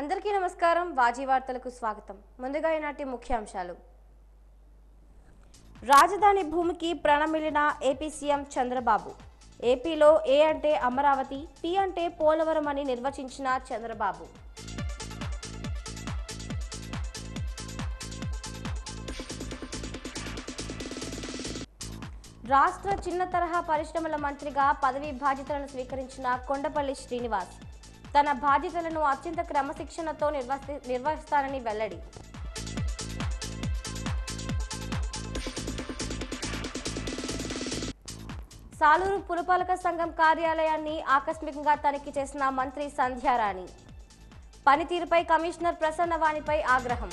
అందరికీ నమస్కారం. వాజీ వార్తలకు స్వాగతం. ముందుగా ఈనాటి ముఖ్యాంశాలు. రాజధాని భూమికి ప్రణమిలిన ఏపీ సీఎం చంద్రబాబు. ఏపీలో ఏ అంటే అమరావతి, పి అంటే పోలవరం అని నిర్వచించిన చంద్రబాబు. రాష్ట్ర చిన్న తరహా పరిశ్రమల మంత్రిగా పదవీ బాధ్యతలను స్వీకరించిన కొండపల్లి శ్రీనివాస్ తన బాధ్యతలను అత్యంత క్రమశిక్షణతో నిర్వహిస్తానని వెల్లడి. సాలూరు పురపాలక సంఘం కార్యాలయాన్ని ఆకస్మికంగా తనిఖీ చేసిన మంత్రి సంధ్యారాణి. పనితీరుపై కమిషనర్ ప్రసన్నవాణిపై ఆగ్రహం.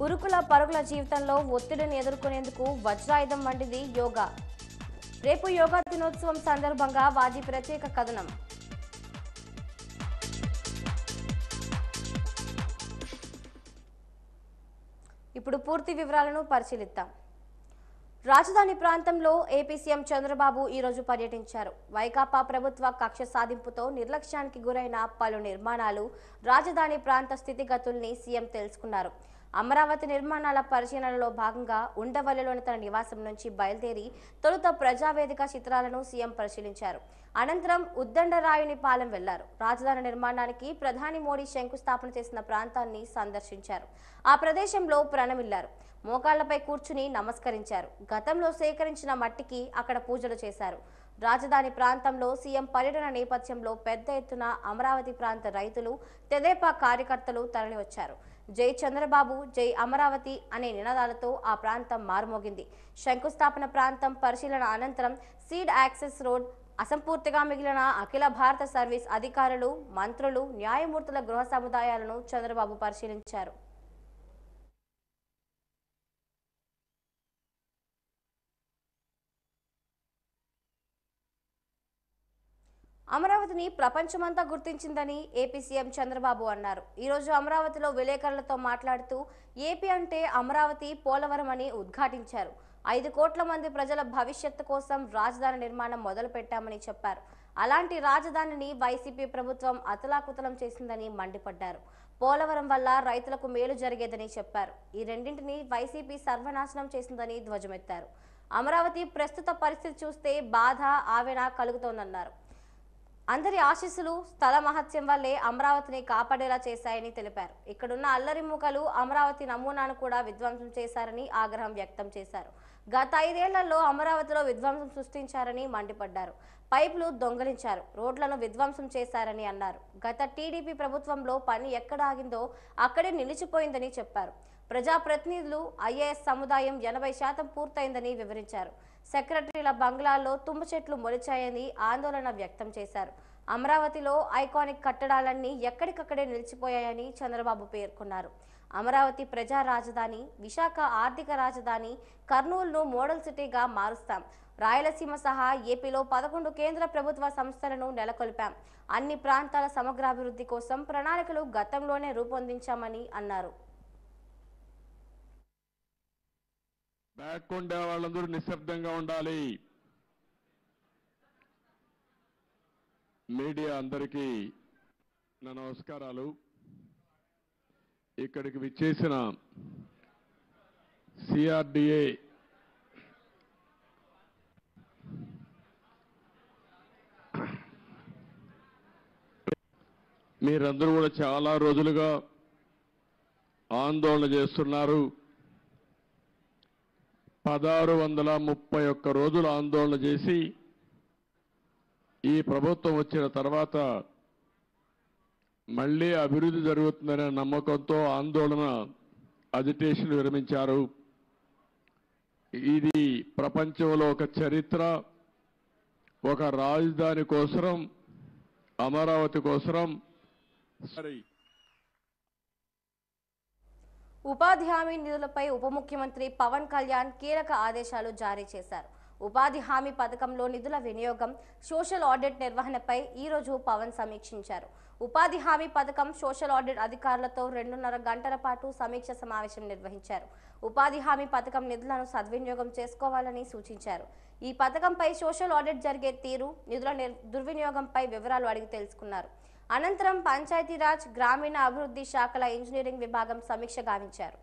ఉరుకుల పరుగుల జీవితంలో ఒత్తిడిని ఎదుర్కొనేందుకు వజ్రాయుధం వంటిది యోగా. రేపు యోగా దినోత్సవం సందర్భంగా వాజీ ప్రత్యేక కథనం. ఇప్పుడు పూర్తి వివరాలను పరిశీలిద్దాం. రాజధాని ప్రాంతంలో ఏపీ సీఎం చంద్రబాబు ఈరోజు పర్యటించారు. వైకాపా ప్రభుత్వ కక్ష సాధింపుతో నిర్లక్ష్యానికి గురైన పలు నిర్మాణాలు, రాజధాని ప్రాంత స్థితిగతుల్ని సీఎం తెలుసుకున్నారు. అమరావతి నిర్మాణాల పరిశీలనలో భాగంగా ఉండవల్లిలోని తన నివాసం నుంచి బయలుదేరి తొలుత ప్రజావేదిక చిత్రాలను సీఎం పరిశీలించారు. అనంతరం ఉద్దండరాయునిపాలెం వెళ్లారు. రాజధాని నిర్మాణానికి ప్రధాని మోడీ శంకుస్థాపన చేసిన ప్రాంతాన్ని సందర్శించారు. ఆ ప్రదేశంలో ప్రణమిల్లారు. మోకాళ్లపై కూర్చుని నమస్కరించారు. గతంలో సేకరించిన మట్టికి అక్కడ పూజలు చేశారు. రాజధాని ప్రాంతంలో సీఎం పర్యటన నేపథ్యంలో పెద్ద ఎత్తున అమరావతి ప్రాంత రైతులు, తెదేపా కార్యకర్తలు తరలివచ్చారు. జై చంద్రబాబు, జై అమరావతి అనే నినాదాలతో ఆ ప్రాంతం మారుమోగింది. శంకుస్థాపన ప్రాంతం పరిశీలన అనంతరం సీడ్ యాక్సెస్ రోడ్, అసంపూర్తిగా మిగిలిన అఖిల భారత సర్వీస్ అధికారులు, మంత్రులు, న్యాయమూర్తుల గృహ సముదాయాలను చంద్రబాబు పరిశీలించారు. అమరావతిని ప్రపంచమంతా గుర్తించిందని ఏపీ సీఎం చంద్రబాబు అన్నారు. ఈరోజు అమరావతిలో విలేకరులతో మాట్లాడుతూ ఏపీ అంటే అమరావతి, పోలవరం అని ఉద్ఘాటించారు. 5 కోట్ల మంది ప్రజల భవిష్యత్తు కోసం రాజధాని నిర్మాణం మొదలు పెట్టామని చెప్పారు. అలాంటి రాజధానిని వైసీపీ ప్రభుత్వం అతలాకుతలం చేసిందని మండిపడ్డారు. పోలవరం వల్ల రైతులకు మేలు జరిగేదని చెప్పారు. ఈ రెండింటిని వైసీపీ సర్వనాశనం చేసిందని ధ్వజమెత్తారు. అమరావతి ప్రస్తుత పరిస్థితి చూస్తే బాధ, ఆవేదన కలుగుతోందన్నారు. అందరి ఆశీస్సులు, స్థల మహత్యం వల్లే అమరావతిని కాపాడేలా చేశాయని తెలిపారు. ఇక్కడున్న అల్లరి మూకలు అమరావతి నమూనాను కూడా విధ్వంసం చేశారని ఆగ్రహం వ్యక్తం చేశారు. గత 5 ఏళ్లలో అమరావతిలో విధ్వంసం సృష్టించారని మండిపడ్డారు. పైపులు దొంగలించారు, రోడ్లను విధ్వంసం చేశారని అన్నారు. గత టీడీపీ ప్రభుత్వంలో పని ఎక్కడ ఆగిందో అక్కడే నిలిచిపోయిందని చెప్పారు. ప్రజాప్రతినిధులు, ఐఏఎస్ సముదాయం 80% పూర్తయిందని వివరించారు. సెక్రటరీల బంగ్లాల్లో తుమ్మ చెట్లు మొలిచాయని ఆందోళన వ్యక్తం చేశారు. అమరావతిలో ఐకానిక్ కట్టడాలన్నీ ఎక్కడికక్కడే నిలిచిపోయాయని చంద్రబాబు పేర్కొన్నారు. అమరావతి ప్రజా రాజధాని, విశాఖ ఆర్థిక రాజధాని, కర్నూలును మోడల్ సిటీగా మారుస్తాం. రాయలసీమ సహా ఏపీలో 11 కేంద్ర ప్రభుత్వ సంస్థలను నెలకొల్పాం. అన్ని ప్రాంతాల సమగ్రాభివృద్ధి కోసం ప్రణాళికలు గతంలోనే రూపొందించామని అన్నారు. బ్యాక్ ఉండే వాళ్ళందరూ నిశ్శబ్దంగా ఉండాలి. మీడియా అందరికీ నా నమస్కారాలు. ఇక్కడికి విచ్చేసిన సిఆర్డిఏ మీరందరూ కూడా చాలా రోజులుగా ఆందోళన చేస్తున్నారు. 1631 రోజులు ఆందోళన చేసి ఈ ప్రభుత్వం వచ్చిన తర్వాత మళ్ళీ అభివృద్ధి జరుగుతుందనే నమ్మకంతో ఆందోళన, అజిటేషన్ విరమించారు. ఇది ప్రపంచంలో ఒక చరిత్ర. ఒక రాజధాని కోసం, అమరావతి కోసం ఉపాధి హామీ నిధులపై ఉప ముఖ్యమంత్రి పవన్ కళ్యాణ్ కీలక ఆదేశాలు జారీ చేశారు. ఉపాధి హామీ పథకంలో నిధుల వినియోగం, సోషల్ ఆడిట్ నిర్వహణపై ఈరోజు పవన్ సమీక్షించారు. ఉపాధి హామీ పథకం సోషల్ ఆడిట్ అధికారులతో 2.5 గంటల పాటు సమీక్ష సమావేశం నిర్వహించారు. ఉపాధి హామీ పథకం నిధులను సద్వినియోగం చేసుకోవాలని సూచించారు. ఈ పథకంపై సోషల్ ఆడిట్ జరిగే తీరు, నిధుల దుర్వినియోగంపై వివరాలు అడిగి తెలుసుకున్నారు. అనంతరం పంచాయతీరాజ్, గ్రామీణ అభివృద్ధి శాఖల ఇంజనీరింగ్ విభాగం సమీక్ష గావించారు.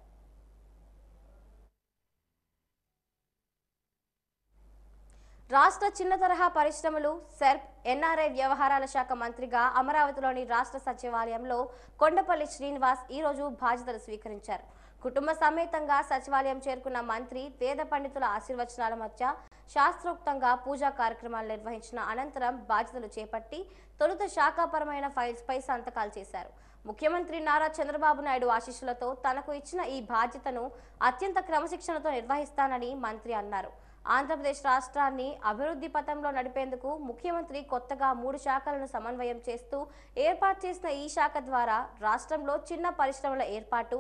రాష్ట్ర చిన్న తరహా పరిశ్రమలు, సెర్ప్, ఎన్ఆర్ఐ వ్యవహారాల శాఖ మంత్రిగా అమరావతిలోని రాష్ట్ర సచివాలయంలో కొండపల్లి శ్రీనివాస్ ఈరోజు బాధ్యతలు స్వీకరించారు. కుటుంబ సమేతంగా సచివాలయం చేరుకున్న మంత్రి వేద పండితుల ఆశీర్వచనాల మధ్య శాస్త్రోక్తంగా పూజా కార్యక్రమాలు నిర్వహించిన అనంతరం బాధ్యతలు చేపట్టి తొలుత శాఖాపరమైన ఫైల్స్పై సంతకాలు చేశారు. ముఖ్యమంత్రి నారా చంద్రబాబు నాయుడు ఆశీస్సులతో తనకు ఇచ్చిన ఈ బాధ్యతను అత్యంత క్రమశిక్షణతో నిర్వహిస్తానని మంత్రి అన్నారు. ఆంధ్రప్రదేశ్ రాష్ట్రాన్ని అభివృద్ధి పథంలో నడిపేందుకు ముఖ్యమంత్రి కొత్తగా 3 శాఖలను సమన్వయం చేస్తూ ఏర్పాటు చేసిన ఈ శాఖ ద్వారా రాష్ట్రంలో చిన్న పరిశ్రమల ఏర్పాటు,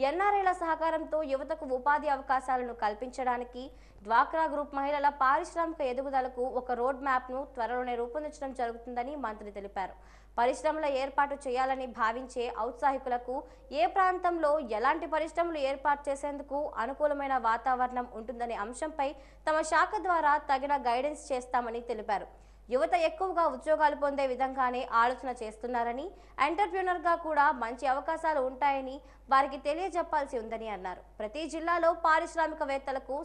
ఎన్ఆర్ఐల సహకారంతో యువతకు ఉపాధి అవకాశాలను కల్పించడానికి, డ్వాక్రా గ్రూప్ మహిళల పారిశ్రామిక ఎదుగుదలకు ఒక రోడ్ మ్యాప్ను త్వరలోనే రూపొందించడం జరుగుతుందని మంత్రి తెలిపారు. పరిశ్రమల ఏర్పాటు చేయాలని భావించే ఔత్సాహికులకు ఏ ప్రాంతంలో ఎలాంటి పరిశ్రమలు ఏర్పాటు చేసేందుకు అనుకూలమైన వాతావరణం ఉంటుందనే అంశంపై తమ శాఖ ద్వారా తగిన గైడెన్స్ చేస్తామని తెలిపారు. యువత ఎక్కువగా ఉద్యోగాలు పొందే విధంగానే ఆలోచన చేస్తున్నారని, ఎంటర్‌ప్రెన్యూర్‌గా కూడా మంచి అవకాశాలు ఉంటాయని వారికి తెలియజెప్పాల్సి ఉందని అన్నారు. ప్రతి జిల్లాలో పారిశ్రామికవేత్తలకు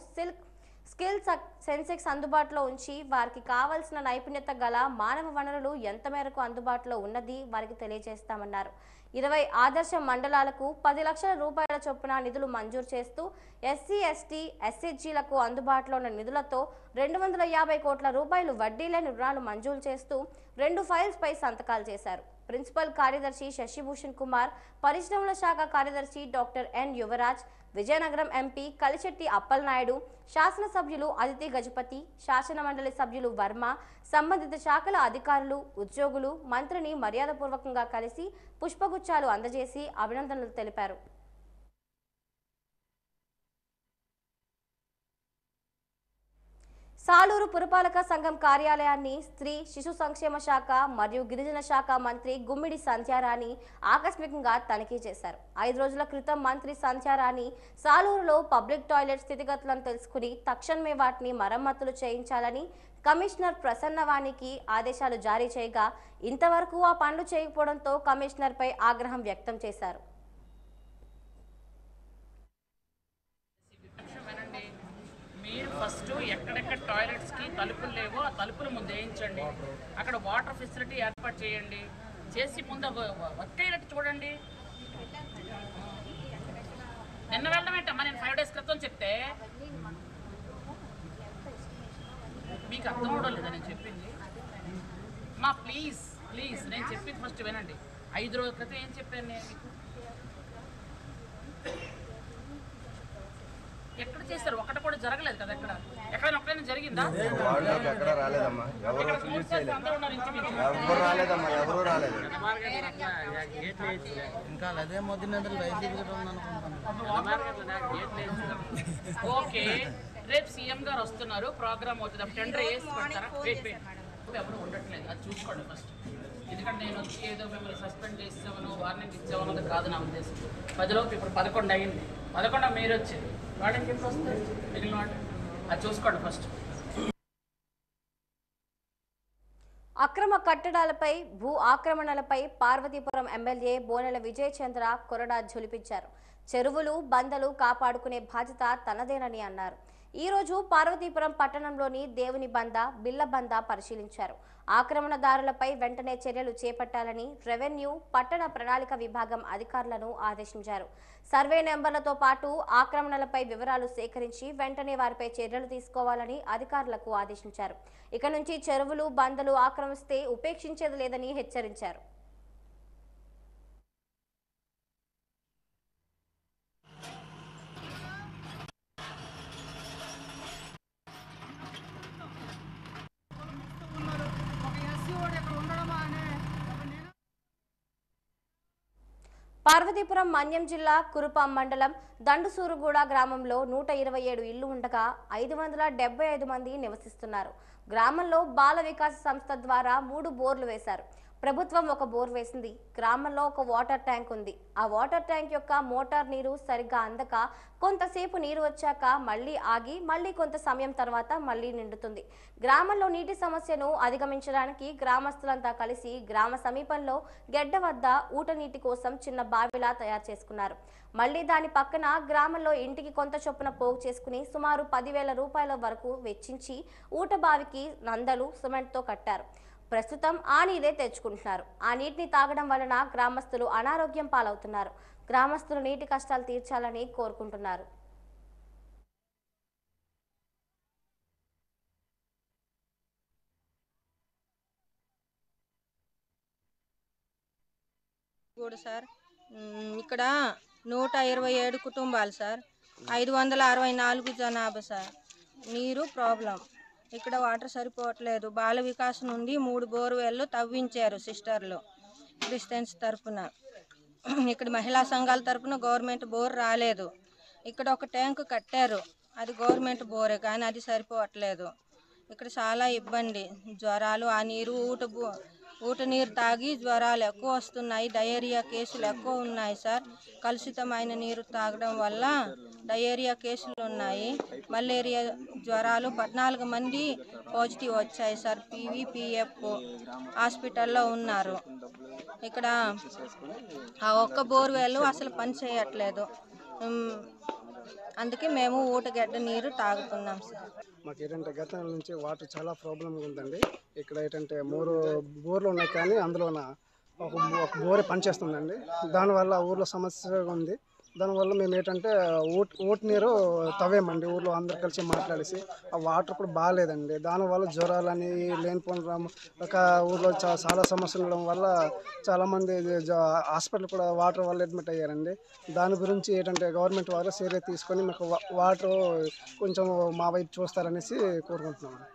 స్కిల్ సెన్సెక్స్ అందుబాటులో ఉంచి వారికి కావాల్సిన నైపుణ్యత గల మానవ వనరులు ఎంత మేరకు అందుబాటులో ఉన్నది వారికి తెలియజేస్తామన్నారు. 20 ఆదర్శ మండలాలకు 10 లక్షల రూపాయల చొప్పున నిధులు మంజూరు చేస్తూ ఎస్సీ, ఎస్టీ, ఎస్హెచ్జీలకు అందుబాటులో ఉన్న నిధులతో 250 కోట్ల రూపాయలు వడ్డీ లేని రుణాలు మంజూరు చేస్తూ 2 ఫైల్స్పై సంతకాలు చేశారు. ప్రిన్సిపల్ కార్యదర్శి శశిభూషణ్ కుమార్, పరిశ్రమల శాఖ కార్యదర్శి doctor N Yuvaraj, Vizianagaram MP Kalisetti Appalanaidu, శాసనసభ్యులు అదితి గజపతి, శాసనమండలి సభ్యులు వర్మ, సంబంధిత శాఖల అధికారులు, ఉద్యోగులు మంత్రిని మర్యాదపూర్వకంగా కలిసి పుష్పగుచ్చాలు అందజేసి అభినందనలు తెలిపారు. సాలూరు పురపాలక సంఘం కార్యాలయాన్ని స్త్రీ శిశు సంక్షేమ శాఖ మరియు గిరిజన శాఖ మంత్రి గుమ్మిడి సంధ్యారాణి ఆకస్మికంగా తనిఖీ చేశారు. 5 రోజుల క్రితం మంత్రి సంధ్యారాణి సాలూరులో పబ్లిక్ టాయిలెట్ స్థితిగతులను తెలుసుకుని తక్షణమే వాటిని మరమ్మతులు చేయించాలని కమిషనర్ ప్రసన్నవాణికి ఆదేశాలు జారీ చేయగా ఇంతవరకు ఆ పనులు చేయకపోవడంతో కమిషనర్పై ఆగ్రహం వ్యక్తం చేశారు. మీరు ఫస్ట్ ఎక్కడెక్కడ టాయిలెట్స్కి తలుపులు లేవో ఆ తలుపులు ముందు వేయించండి. అక్కడ వాటర్ ఫెసిలిటీ ఏర్పాటు చేయండి. చేసి ముందు వర్క్ అయ్యేటట్టు చూడండి. నిన్న వెళ్ళడం ఏంటమ్మా, నేను 5 డేస్ క్రితం చెప్తే మీకు అర్థం అవడం లేదా నేను చెప్పింది? మా ప్లీజ్ నేను చెప్పింది ఫస్ట్ వినండి. 5 రోజుల క్రితం ఏం చెప్పాను నేను మీకు? ఎక్కడ చేశారు? ఒకటి కూడా జరగలేదు కదా. ఎక్కడైనా ఒక్కడైనా జరిగిందా? ఓకే, రేపు సీఎం గారు వస్తున్నారు, ప్రోగ్రామ్ అవుతుంది, టెండర్ వేసి పెడతారా? ఎవరు ఉండట్లేదు, అది చూసుకోండి ఫస్ట్. ఎందుకంటే నేను వచ్చి ఏదో మిమ్మల్ని సస్పెండ్ చేసామను, వార్నింగ్ ఇచ్చామన్నది కాదు నా ఉద్దేశం. 10 లోపు ఇప్పుడు 11 అయింది. 11 మీరు వచ్చింది, వాడికి ఎప్పుడు వస్తుంది? మిగిలిన వాడు అది చూసుకోండి ఫస్ట్. అక్రమ కట్టడాలపై, భూ ఆక్రమణలపై పార్వతీపురం ఎమ్మెల్యే బోనెల విజయ్ చంద్ర కొరడా ఝులిపించారు. చెరువులు, బందలు కాపాడుకునే బాధ్యత తనదేనని అన్నారు. ఈ రోజు పార్వతీపురం పట్టణంలోని దేవుని బంద, బిల్ల బంద పరిశీలించారు. ఆక్రమణదారులపై వెంటనే చర్యలు చేపట్టాలని రెవెన్యూ, పట్టణ ప్రణాళిక విభాగం అధికారులను ఆదేశించారు. సర్వే నెంబర్లతో పాటు ఆక్రమణలపై వివరాలు సేకరించి వెంటనే వారిపై చర్యలు తీసుకోవాలని అధికారులకు ఆదేశించారు. ఇక నుంచి చెరువులు, బందలు ఆక్రమిస్తే ఉపేక్షించేది లేదని హెచ్చరించారు. పార్వతీపురం మన్యం జిల్లా కురుపాం మండలం దండుసూరుగూడ గ్రామంలో 127 ఇళ్లు ఉండగా 575 మంది నివసిస్తున్నారు. గ్రామంలో బాల వికాస సంస్థ ద్వారా 3 బోర్లు వేశారు. ప్రభుత్వం ఒక బోర్ వేసింది. గ్రామంలో ఒక వాటర్ ట్యాంక్ ఉంది. ఆ వాటర్ ట్యాంక్ యొక్క మోటార్ నీరు సరిగ్గా అందక కొంతసేపు నీరు వచ్చాక మళ్ళీ ఆగి మళ్ళీ కొంత సమయం తర్వాత మళ్ళీ నిండుతుంది. గ్రామంలో నీటి సమస్యను అధిగమించడానికి గ్రామస్తులంతా కలిసి గ్రామ సమీపంలో గెడ్డ వద్ద ఊట నీటి కోసం చిన్న బావిలా తయారు చేసుకున్నారు. మళ్ళీ దాని పక్కన గ్రామంలో ఇంటికి కొంత చొప్పున పోగు చేసుకుని సుమారు 10,000 రూపాయల వరకు వెచ్చించి ఊట బావికి నందలు సిమెంట్తో కట్టారు. ప్రస్తుతం ఆ నీరే తెచ్చుకుంటున్నారు. ఆ నీటిని తాగడం వలన గ్రామస్తులు అనారోగ్యం పాలవుతున్నారు. గ్రామస్తులు నీటి కష్టాలు తీర్చాలని కోరుకుంటున్నారు. సార్ ఇక్కడ 127 కుటుంబాలు సార్, 564 జనాభా సార్. నీరు ప్రాబ్లం. ఇక్కడ వాటర్ సరిపోవట్లేదు. బాల వికాస్ నుండి 3 బోర్వెల్లు తవ్వించారు సిస్టర్లు క్రిస్టియన్స్ తరఫున. ఇక్కడ మహిళా సంఘాల తరఫున గవర్నమెంట్ బోర్ రాలేదు. ఇక్కడ ఒక ట్యాంక్ కట్టారు, అది గవర్నమెంట్ బోరే, కానీ అది సరిపోవట్లేదు. ఇక్కడ చాలా ఇబ్బంది. జ్వరాలు, ఆ నీరు ఊట నీరు తాగి జ్వరాలు ఎక్కువ వస్తున్నాయి. డయేరియా కేసులు ఎక్కువ ఉన్నాయి సార్. కలుషితమైన నీరు తాగడం వల్ల డయేరియా కేసులు ఉన్నాయి. మలేరియా జ్వరాలు 14 మంది పాజిటివ్ వచ్చాయి సార్. PVPF హాస్పిటల్లో ఉన్నారు. ఇక్కడ ఆ ఒక్క బోర్వెల్ అసలు పని చేయట్లేదు. అందుకే మేము ఊటగడ్డ నీరు తాగుతున్నాం సార్. మాకు ఏంటంటే గతం నుంచి వాటర్ చాలా ప్రాబ్లంగా ఉందండి. ఇక్కడ ఏంటంటే 3 బోర్లు ఉన్నాయి, కానీ అందులో ఒక బోరే పనిచేస్తుందండి. దానివల్ల ఊర్లో సమస్య ఉంది. దానివల్ల మేము ఏంటంటే ఊట నీరు తవ్వేమండి. ఊర్లో అందరు కలిసి మాట్లాడేసి ఆ వాటర్ కూడా బాగాలేదండి. దానివల్ల జ్వరాలని లేనిపోయిన ఒక ఊర్లో చాలా సమస్యలు ఉండడం వల్ల చాలామంది హాస్పిటల్ కూడా వాటర్ వల్ల అడ్మిట్ అయ్యారండి. దాని గురించి ఏంటంటే గవర్నమెంట్ వారు చర్య తీసుకొని మాకు వాటర్ కొంచెం మా వైపు చూస్తారనేసి కోరుకుంటున్నాము.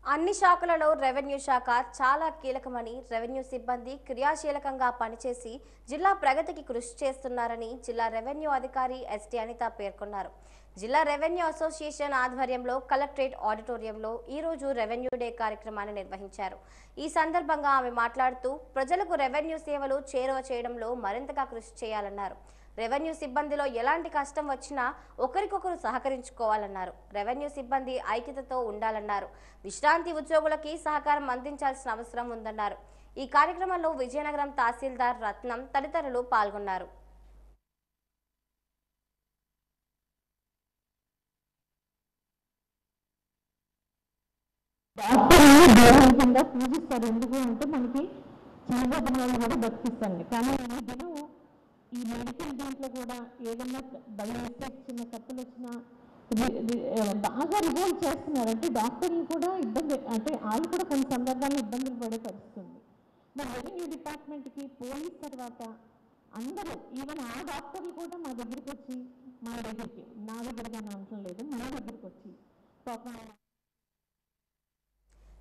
అన్ని శాఖలలో రెవెన్యూ శాఖ చాలా కీలకమని, రెవెన్యూ సిబ్బంది క్రియాశీలకంగా పనిచేసి జిల్లా ప్రగతికి కృషి చేస్తున్నారని జిల్లా రెవెన్యూ అధికారి ST అనిత పేర్కొన్నారు. జిల్లా రెవెన్యూ అసోసియేషన్ ఆధ్వర్యంలో కలెక్టరేట్ ఆడిటోరియంలో ఈరోజు రెవెన్యూ డే కార్యక్రమాన్ని నిర్వహించారు. ఈ సందర్భంగా ఆమె మాట్లాడుతూ ప్రజలకు రెవెన్యూ సేవలు చేరువ చేయడంలో మరింతగా కృషి చేయాలన్నారు. రెవెన్యూ సిబ్బందిలో ఎలాంటి కష్టం వచ్చినా ఒకరికొకరు సహకరించుకోవాలన్నారు. రెవెన్యూ సిబ్బంది ఐక్యతతో ఉండాలన్నారు. విశ్రాంతి ఉద్యోగులకి సహకారం అందించాల్సిన అవసరం ఉందన్నారు. ఈ కార్యక్రమంలో విజయనగరం తహసీల్దార్ రత్నం తదితరులు పాల్గొన్నారు. పూజిస్తారు. ఎందుకు అంటే మనకి చనిపోతున్న వాళ్ళు కూడా బతికిస్తాండి. కానీ ఈ మెడికల్ దాంట్లో కూడా ఏదన్నా చిన్న కప్పులు వచ్చినా బాగా రిజాల్వ్ చేస్తున్నారు. అంటే డాక్టర్లు కూడా ఇబ్బంది, అంటే వాళ్ళు కూడా కొన్ని సందర్భాల్లో ఇబ్బందులు పడే పరిస్థితుంది. మన రెవెన్యూ డిపార్ట్మెంట్కి పోలీస్ తర్వాత అందరూ, ఈవెన్ ఆ డాక్టర్లు కూడా మా దగ్గరికి వచ్చి, నా దగ్గరగా అనడం లేదు, మన దగ్గరికి వచ్చి పాపం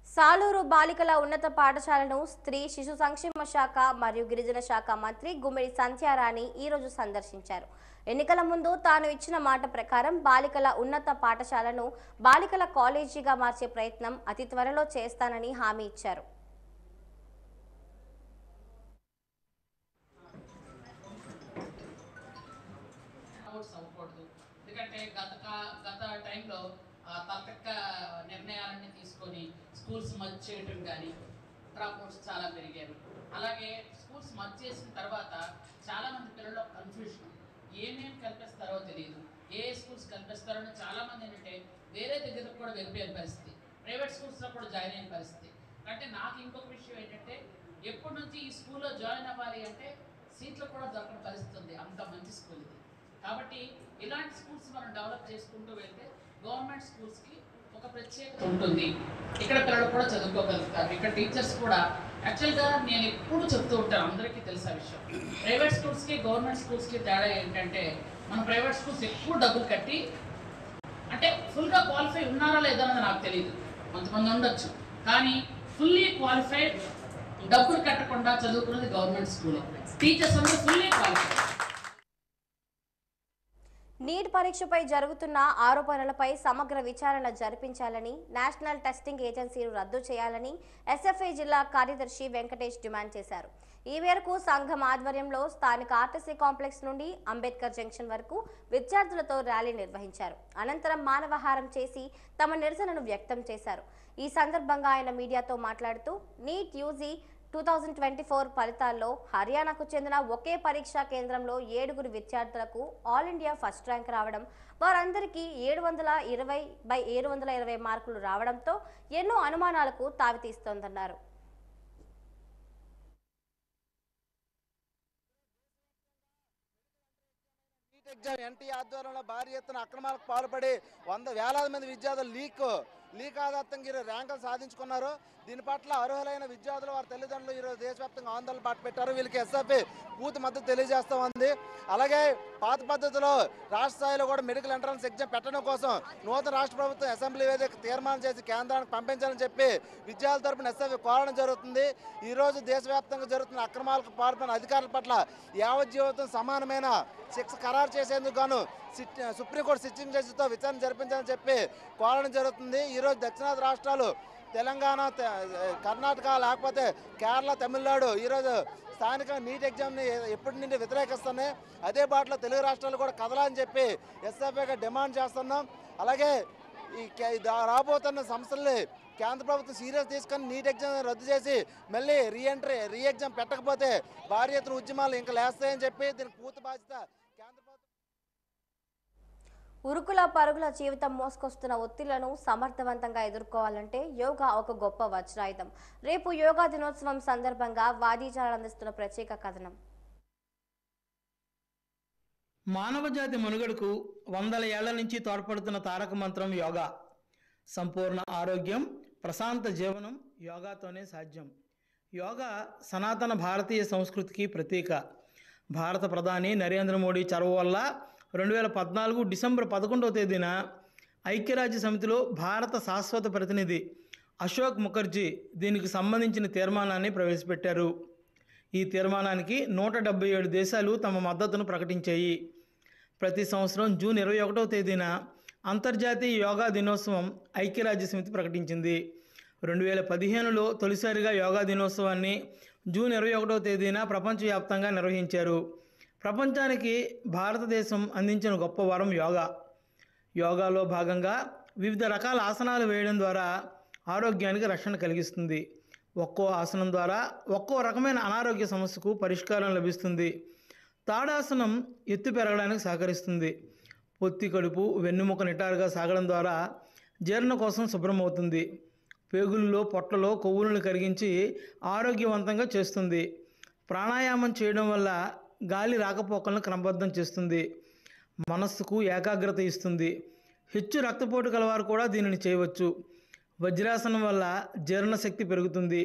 సాలూరు బాలికల ఉన్నత పాఠశాలను స్త్రీ శిశు సంక్షేమ శాఖ మరియు గిరిజన శాఖ మంత్రి గుమ్మిడి సంధ్యారాణి ఈరోజు సందర్శించారు. ఎన్నికల ముందు తాను ఇచ్చిన మాట ప్రకారం బాలికల ఉన్నత పాఠశాలను బాలికల కాలేజీగా మార్చే ప్రయత్నం అతి త్వరలో చేస్తానని హామీ ఇచ్చారు. నిర్ణయాలన్నీ తీసుకొని స్కూల్స్ మర్జ్ చేయడం కానీ డ్రాప్అవుట్స్ చాలా పెరిగారు. అలాగే స్కూల్స్ మర్జ్ చేసిన తర్వాత చాలామంది పిల్లల్లో కన్ఫ్యూషన్, ఏమేమి కల్పిస్తారో తెలియదు, ఏ స్కూల్స్ కల్పిస్తారో అని చాలామంది ఏంటంటే వేరే దగ్గరకు కూడా వెళ్ళిపోయే పరిస్థితి, ప్రైవేట్ స్కూల్స్లో కూడా జాయిన్ అయిన పరిస్థితి. అంటే నాకు ఇంకొక విషయం ఏంటంటే ఎప్పటి నుంచి ఈ స్కూల్లో జాయిన్ అవ్వాలి అంటే సీట్లు కూడా దొరకని పరిస్థితి ఉంది. అంత మంచి స్కూల్ ఇది. కాబట్టి ఇలాంటి స్కూల్స్ మనం డెవలప్ చేసుకుంటూ వెళ్తే గవర్నమెంట్ స్కూల్స్కి ఒక ప్రత్యేకత ఉంటుంది. ఇక్కడ పిల్లలు కూడా చదువుకోగలుగుతారు. ఇక్కడ టీచర్స్ కూడా యాక్చువల్గా నేను ఎప్పుడు చెప్తూ ఉంటాను, అందరికీ తెలిసే విషయం, ప్రైవేట్ స్కూల్స్కి గవర్నమెంట్ స్కూల్స్కి తేడా ఏంటంటే మనం ప్రైవేట్ స్కూల్స్ ఎక్కువ డబ్బులు కట్టి, అంటే ఫుల్గా క్వాలిఫై ఉన్నారా లేదా అన్నది నాకు తెలియదు, కొంతమంది ఉండొచ్చు, కానీ ఫుల్లీ క్వాలిఫైడ్ డబ్బులు కట్టకుండా చదువుకున్నది గవర్నమెంట్ స్కూల్. టీచర్స్ అందరూ ఫుల్లీ క్వాలిఫైడ్. నీట్ పరీక్షపై జరుగుతున్న ఆరోపణలపై సమగ్ర విచారణ జరిపించాలని, నేషనల్ టెస్టింగ్ ఏజెన్సీను రద్దు చేయాలని ఎస్ఎఫ్ఐ జిల్లా కార్యదర్శి వెంకటేష్ డిమాండ్ చేశారు. ఈ మేరకు సంఘం ఆధ్వర్యంలో స్థానిక ఆర్టీసీ కాంప్లెక్స్ నుండి అంబేద్కర్ జంక్షన్ వరకు విద్యార్థులతో ర్యాలీ నిర్వహించారు. అనంతరం మానవహారం చేసి తమ నిరసనను వ్యక్తం చేశారు. ఈ సందర్భంగా ఆయన మీడియాతో మాట్లాడుతూ నీట్ యూజీ 2024 ఫలితాల్లో హర్యానాకు చెందిన ఒకే పరీక్షా కేంద్రంలో 7 విద్యార్థులకు ఆల్ ఇండియా ఫస్ట్ ర్యాంక్ రావడం, వారందరికీ 720/720 మార్కులు రావడంతో ఎన్నో అనుమానాలకు తావితీస్తోందన్నారు. ఎగ్జామ్ ఎన్టీ ఆధ్వర్యంలో భారీ ఎత్తున అక్రమాలకు పాల్పడి వేలాది మంది విద్యార్థులు లీక్ ఆధారంగా ర్యాంకులు సాధించుకున్నారు. దీని పట్ల అర్హులైన విద్యార్థులు వారి తల్లిదండ్రులు ఈరోజు దేశవ్యాప్తంగా ఆందోళన పాటుపెట్టారు. వీళ్ళకి ఎస్ఎఫ్ఐ పూర్తి మద్దతు తెలియజేస్తూ ఉంది. అలాగే పాత పద్ధతిలో రాష్ట్ర స్థాయిలో కూడా మెడికల్ ఎంట్రన్స్ ఎగ్జామ్ పెట్టడం కోసం నూతన రాష్ట్ర ప్రభుత్వం అసెంబ్లీ వేదిక తీర్మానం చేసి కేంద్రానికి పంపించాలని చెప్పి విద్యార్థుల తరపున ఎస్ఎఫ్ఐ కోరడం జరుగుతుంది. ఈరోజు దేశవ్యాప్తంగా జరుగుతున్న అక్రమాలకు పాల్పడిన అధికారుల పట్ల యావజ్జీవితం సమానమైన శిక్ష ఖరారు చేసేందుకు గాను సుప్రీంకోర్టు సిట్టింగ్ జడ్జితో విచారణ జరిపించాలని చెప్పి కోరడం జరుగుతుంది. ఈరోజు దక్షిణాది రాష్ట్రాలు తెలంగాణ, కర్ణాటక, లేకపోతే కేరళ, తమిళనాడు ఈరోజు స్థానిక నీట్ ఎగ్జామ్ని ఎప్పటి నుండి వ్యతిరేకిస్తున్నాయి. అదే బాటలో తెలుగు రాష్ట్రాలు కూడా కదలాలని చెప్పి ఎస్ఎఫ్ఐగా డిమాండ్ చేస్తున్నాం. అలాగే ఈ రాబోతున్న సంస్థల్ని కేంద్ర ప్రభుత్వం సీరియస్ తీసుకొని నీట్ ఎగ్జామ్ రద్దు చేసి మళ్ళీ రీ ఎగ్జామ్ పెట్టకపోతే భారీ ఎత్తున ఉద్యమాలు ఇంకా లేస్తాయని చెప్పి దీనికి పూర్తి బాధ్యత కేంద్ర ప్రభుత్వం. ఉరుకుల పరుగుల జీవితం మోసుకొస్తున్న ఒత్తిళ్లను సమర్థవంతంగా ఎదుర్కోవాలంటే యోగా ఒక గొప్ప వజ్రాయుధం. రేపు యోగా దినోత్సవం సందర్భంగా వాదీజాలు అందిస్తున్న ప్రత్యేక కథనం. మానవజాతి మనుగడకు వందల ఏళ్ల నుంచి తోడ్పడుతున్న తారక మంత్రం యోగా. సంపూర్ణ ఆరోగ్యం, ప్రశాంత జీవనం యోగాతోనే సాధ్యం. యోగా సనాతన భారతీయ సంస్కృతికి ప్రతీక. భారత ప్రధాని నరేంద్ర మోడీ చొరవ వల్ల 2014 డిసెంబర్ 11వ తేదీన ఐక్యరాజ్య సమితిలో భారత శాశ్వత ప్రతినిధి అశోక్ ముఖర్జీ దీనికి సంబంధించిన తీర్మానాన్ని ప్రవేశపెట్టారు. ఈ తీర్మానానికి 177 దేశాలు తమ మద్దతును ప్రకటించాయి. ప్రతి సంవత్సరం జూన్ 21వ తేదీన అంతర్జాతీయ యోగా దినోత్సవం ఐక్యరాజ్య సమితి ప్రకటించింది. 2015లో తొలిసారిగా యోగా దినోత్సవాన్ని జూన్ 21వ తేదీన ప్రపంచవ్యాప్తంగా నిర్వహించారు. ప్రపంచానికి భారతదేశం అందించిన గొప్ప వరం యోగా. యోగాలో భాగంగా వివిధ రకాల ఆసనాలు వేయడం ద్వారా ఆరోగ్యానికి రక్షణ కలిగిస్తుంది. ఒక్కో ఆసనం ద్వారా ఒక్కో రకమైన అనారోగ్య సమస్యకు పరిష్కారం లభిస్తుంది. తాడాసనం ఎత్తు పెరగడానికి సహకరిస్తుంది. పొత్తి కడుపు, వెన్నుముక నిటారుగా సాగడం ద్వారా జీర్ణకోశం శుభ్రమవుతుంది. పేగుల్లో, పొట్టలో కొవ్వులను కరిగించి ఆరోగ్యవంతంగా చేస్తుంది. ప్రాణాయామం చేయడం వల్ల గాలి రాకపోకలను క్రమబద్ధం చేస్తుంది. మనస్సుకు ఏకాగ్రత ఇస్తుంది. హెచ్చు రక్తపోటు కలవారు కూడా దీనిని చేయవచ్చు. వజ్రాసనం వల్ల జీర్ణశక్తి పెరుగుతుంది.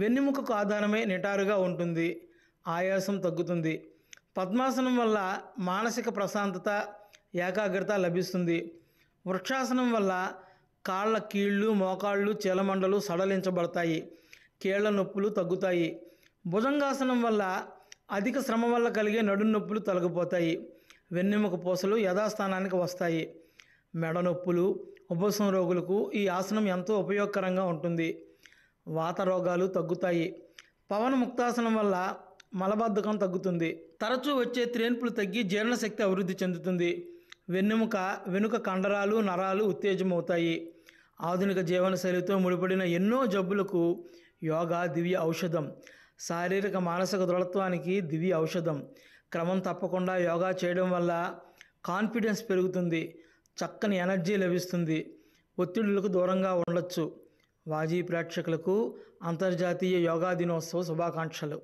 వెన్నెముకకు ఆధారమై నిటారుగా ఉంటుంది. ఆయాసం తగ్గుతుంది. పద్మాసనం వల్ల మానసిక ప్రశాంతత, ఏకాగ్రత లభిస్తుంది. వృక్షాసనం వల్ల కాళ్ళ కీళ్ళు, మోకాళ్ళు, చీలమండలు సడలించబడతాయి. కీళ్ల నొప్పులు తగ్గుతాయి. భుజంగాసనం వల్ల అధిక శ్రమ వల్ల కలిగే నడుం నొప్పులు తొలగిపోతాయి. వెన్నెముక పూసలు యథాస్థానానికి వస్తాయి. మెడ నొప్పులు, ఉబ్బసం రోగులకు ఈ ఆసనం ఎంతో ఉపయోగకరంగా ఉంటుంది. వాత రోగాలు తగ్గుతాయి. పవన ముక్తాసనం వల్ల మలబద్ధకం తగ్గుతుంది. తరచూ వచ్చే త్రేన్పులు తగ్గి జీర్ణశక్తి అభివృద్ధి చెందుతుంది. వెన్నెముక, వెనుక కండరాలు, నరాలు ఉత్తేజమవుతాయి. ఆధునిక జీవనశైలితో ముడిపడిన ఎన్నో జబ్బులకు యోగా దివ్య ఔషధం. శారీరక మానసిక దృఢత్వానికి దివ్య ఔషధం. క్రమం తప్పకుండా యోగా చేయడం వల్ల కాన్ఫిడెన్స్ పెరుగుతుంది. చక్కని ఎనర్జీ లభిస్తుంది. ఒత్తిడులకు దూరంగా ఉండొచ్చు. వాజీ ప్రేక్షకులకు అంతర్జాతీయ యోగా దినోత్సవ శుభాకాంక్షలు.